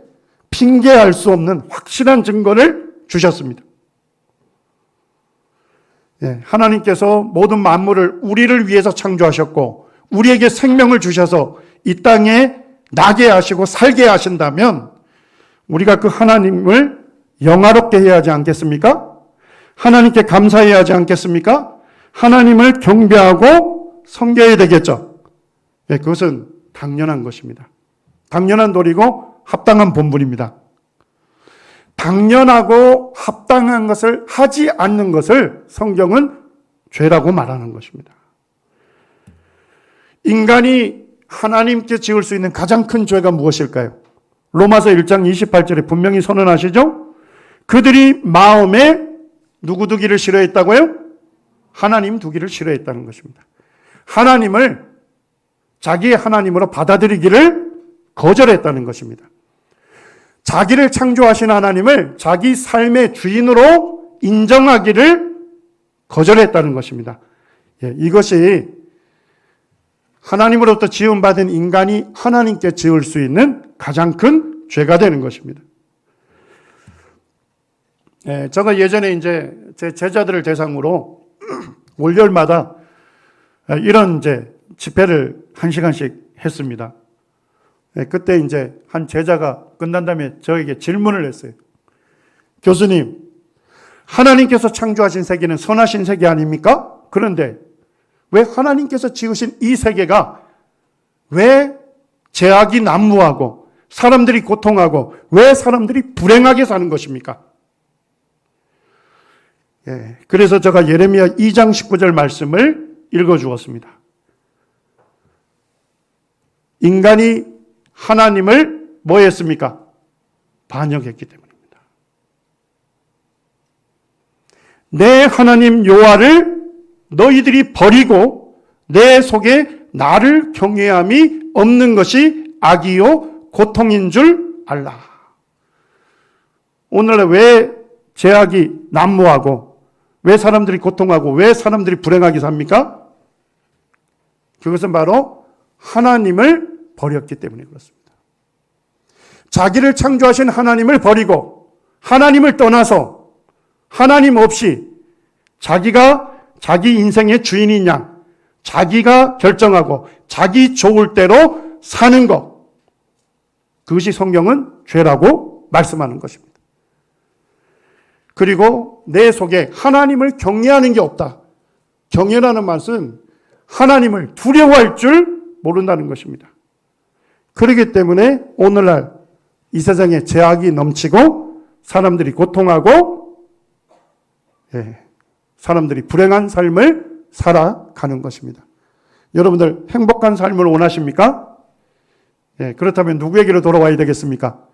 핑계할 수 없는 확실한 증거를 주셨습니다. 하나님께서 모든 만물을 우리를 위해서 창조하셨고 우리에게 생명을 주셔서 이 땅에 나게 하시고 살게 하신다면 우리가 그 하나님을 영화롭게 해야 하지 않겠습니까? 하나님께 감사해야 하지 않겠습니까? 하나님을 경배하고 섬겨야 되겠죠. 그것은 당연한 것입니다. 당연한 도리고 합당한 본분입니다. 당연하고 합당한 것을 하지 않는 것을 성경은 죄라고 말하는 것입니다. 인간이 하나님께 지을 수 있는 가장 큰 죄가 무엇일까요? 로마서 1장 28절에 분명히 선언하시죠? 그들이 마음에 누구 두기를 싫어했다고요? 하나님 두기를 싫어했다는 것입니다. 하나님을 자기의 하나님으로 받아들이기를 거절했다는 것입니다. 자기를 창조하신 하나님을 자기 삶의 주인으로 인정하기를 거절했다는 것입니다. 이것이 하나님으로부터 지음받은 인간이 하나님께 지을 수 있는 가장 큰 죄가 되는 것입니다. 제가 예전에 이제 제 제자들을 대상으로 월요일마다 이런 이제 집회를 1시간씩 했습니다. 그때 이제 한 제자가 끝난 다음에 저에게 질문을 했어요. 교수님, 하나님께서 창조하신 세계는 선하신 세계 아닙니까? 그런데 왜 하나님께서 지으신 이 세계가 왜 죄악이 난무하고 사람들이 고통하고 왜 사람들이 불행하게 사는 것입니까? 그래서 제가 예레미야 2장 19절 말씀을 읽어주었습니다. 인간이 하나님을 뭐 했습니까? 반역했기 때문입니다. 내 하나님 여호와를 너희들이 버리고 내 속에 나를 경외함이 없는 것이 악이요 고통인 줄 알라. 오늘날 왜 죄악이 난무하고 왜 사람들이 고통하고 왜 사람들이 불행하게 삽니까? 그것은 바로 하나님을 버렸기 때문에 그렇습니다. 자기를 창조하신 하나님을 버리고 하나님을 떠나서 하나님 없이 자기가 자기 인생의 주인인 양 자기가 결정하고 자기 좋을 대로 사는 것, 그것이 성경은 죄라고 말씀하는 것입니다. 그리고 내 속에 하나님을 경외하는 게 없다. 경외라는 말은 하나님을 두려워할 줄 모른다는 것입니다. 그렇기 때문에 오늘날 이 세상에 죄악이 넘치고 사람들이 고통하고 사람들이 불행한 삶을 살아가는 것입니다. 여러분들 행복한 삶을 원하십니까? 그렇다면 누구에게로 돌아와야 되겠습니까?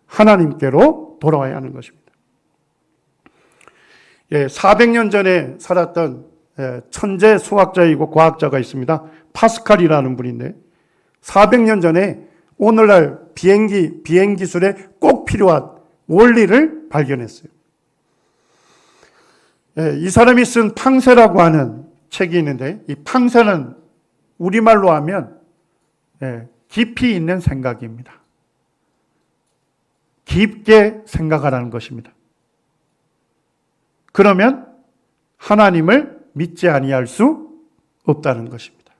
하나님께로 돌아와야 하는 것입니다. 400년 전에 살았던 천재 수학자이고 과학자가 있습니다. 파스칼이라는 분인데 400년 전에 오늘날 비행 기술에 꼭 필요한 원리를 발견했어요. 이 사람이 쓴 팡세라고 하는 책이 있는데 이 팡세는 우리말로 하면 깊이 있는 생각입니다. 깊게 생각하라는 것입니다. 그러면 하나님을 믿지 아니할 수 없다는 것입니다.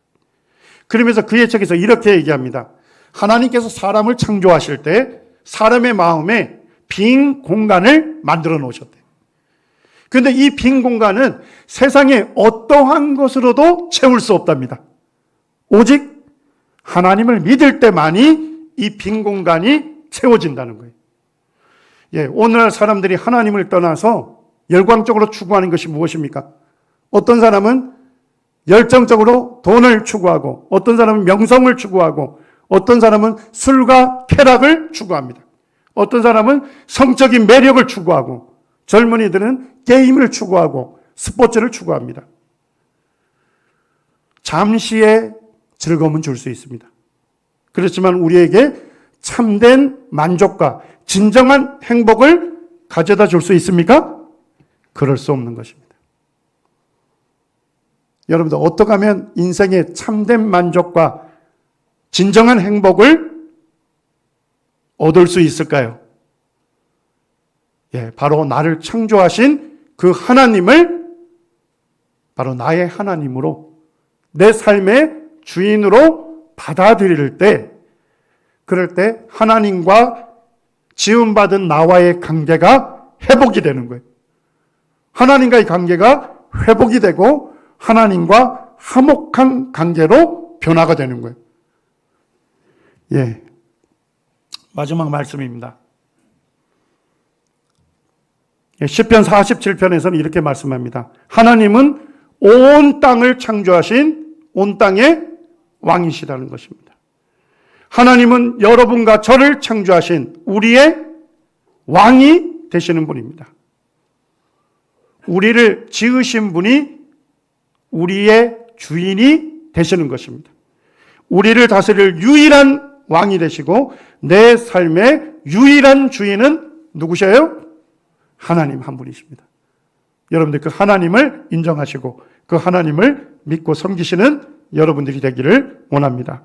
그러면서 그의 책에서 이렇게 얘기합니다. 하나님께서 사람을 창조하실 때 사람의 마음에 빈 공간을 만들어 놓으셨대요. 그런데 이 빈 공간은 세상에 어떠한 것으로도 채울 수 없답니다. 오직 하나님을 믿을 때만이 이 빈 공간이 채워진다는 거예요. 오늘날 사람들이 하나님을 떠나서 열광적으로 추구하는 것이 무엇입니까? 어떤 사람은 열정적으로 돈을 추구하고 어떤 사람은 명성을 추구하고 어떤 사람은 술과 쾌락을 추구합니다. 어떤 사람은 성적인 매력을 추구하고 젊은이들은 게임을 추구하고 스포츠를 추구합니다. 잠시의 즐거움은 줄 수 있습니다. 그렇지만 우리에게 참된 만족과 진정한 행복을 가져다 줄 수 있습니까? 그럴 수 없는 것입니다. 여러분들 어떻게 하면 인생의 참된 만족과 진정한 행복을 얻을 수 있을까요? 예, 바로 나를 창조하신 그 하나님을 바로 나의 하나님으로 내 삶의 주인으로 받아들일 때, 그럴 때 하나님과 지음받은 나와의 관계가 회복이 되는 거예요. 하나님과의 관계가 회복이 되고 하나님과 화목한 관계로 변화가 되는 거예요. 예, 마지막 말씀입니다. 시편 47편에서는 이렇게 말씀합니다. 하나님은 온 땅을 창조하신 온 땅의 왕이시라는 것입니다. 하나님은 여러분과 저를 창조하신 우리의 왕이 되시는 분입니다. 우리를 지으신 분이 우리의 주인이 되시는 것입니다. 우리를 다스릴 유일한 왕이 되시고 내 삶의 유일한 주인은 누구셔요? 하나님 한 분이십니다. 여러분들 그 하나님을 인정하시고 그 하나님을 믿고 섬기시는 여러분들이 되기를 원합니다.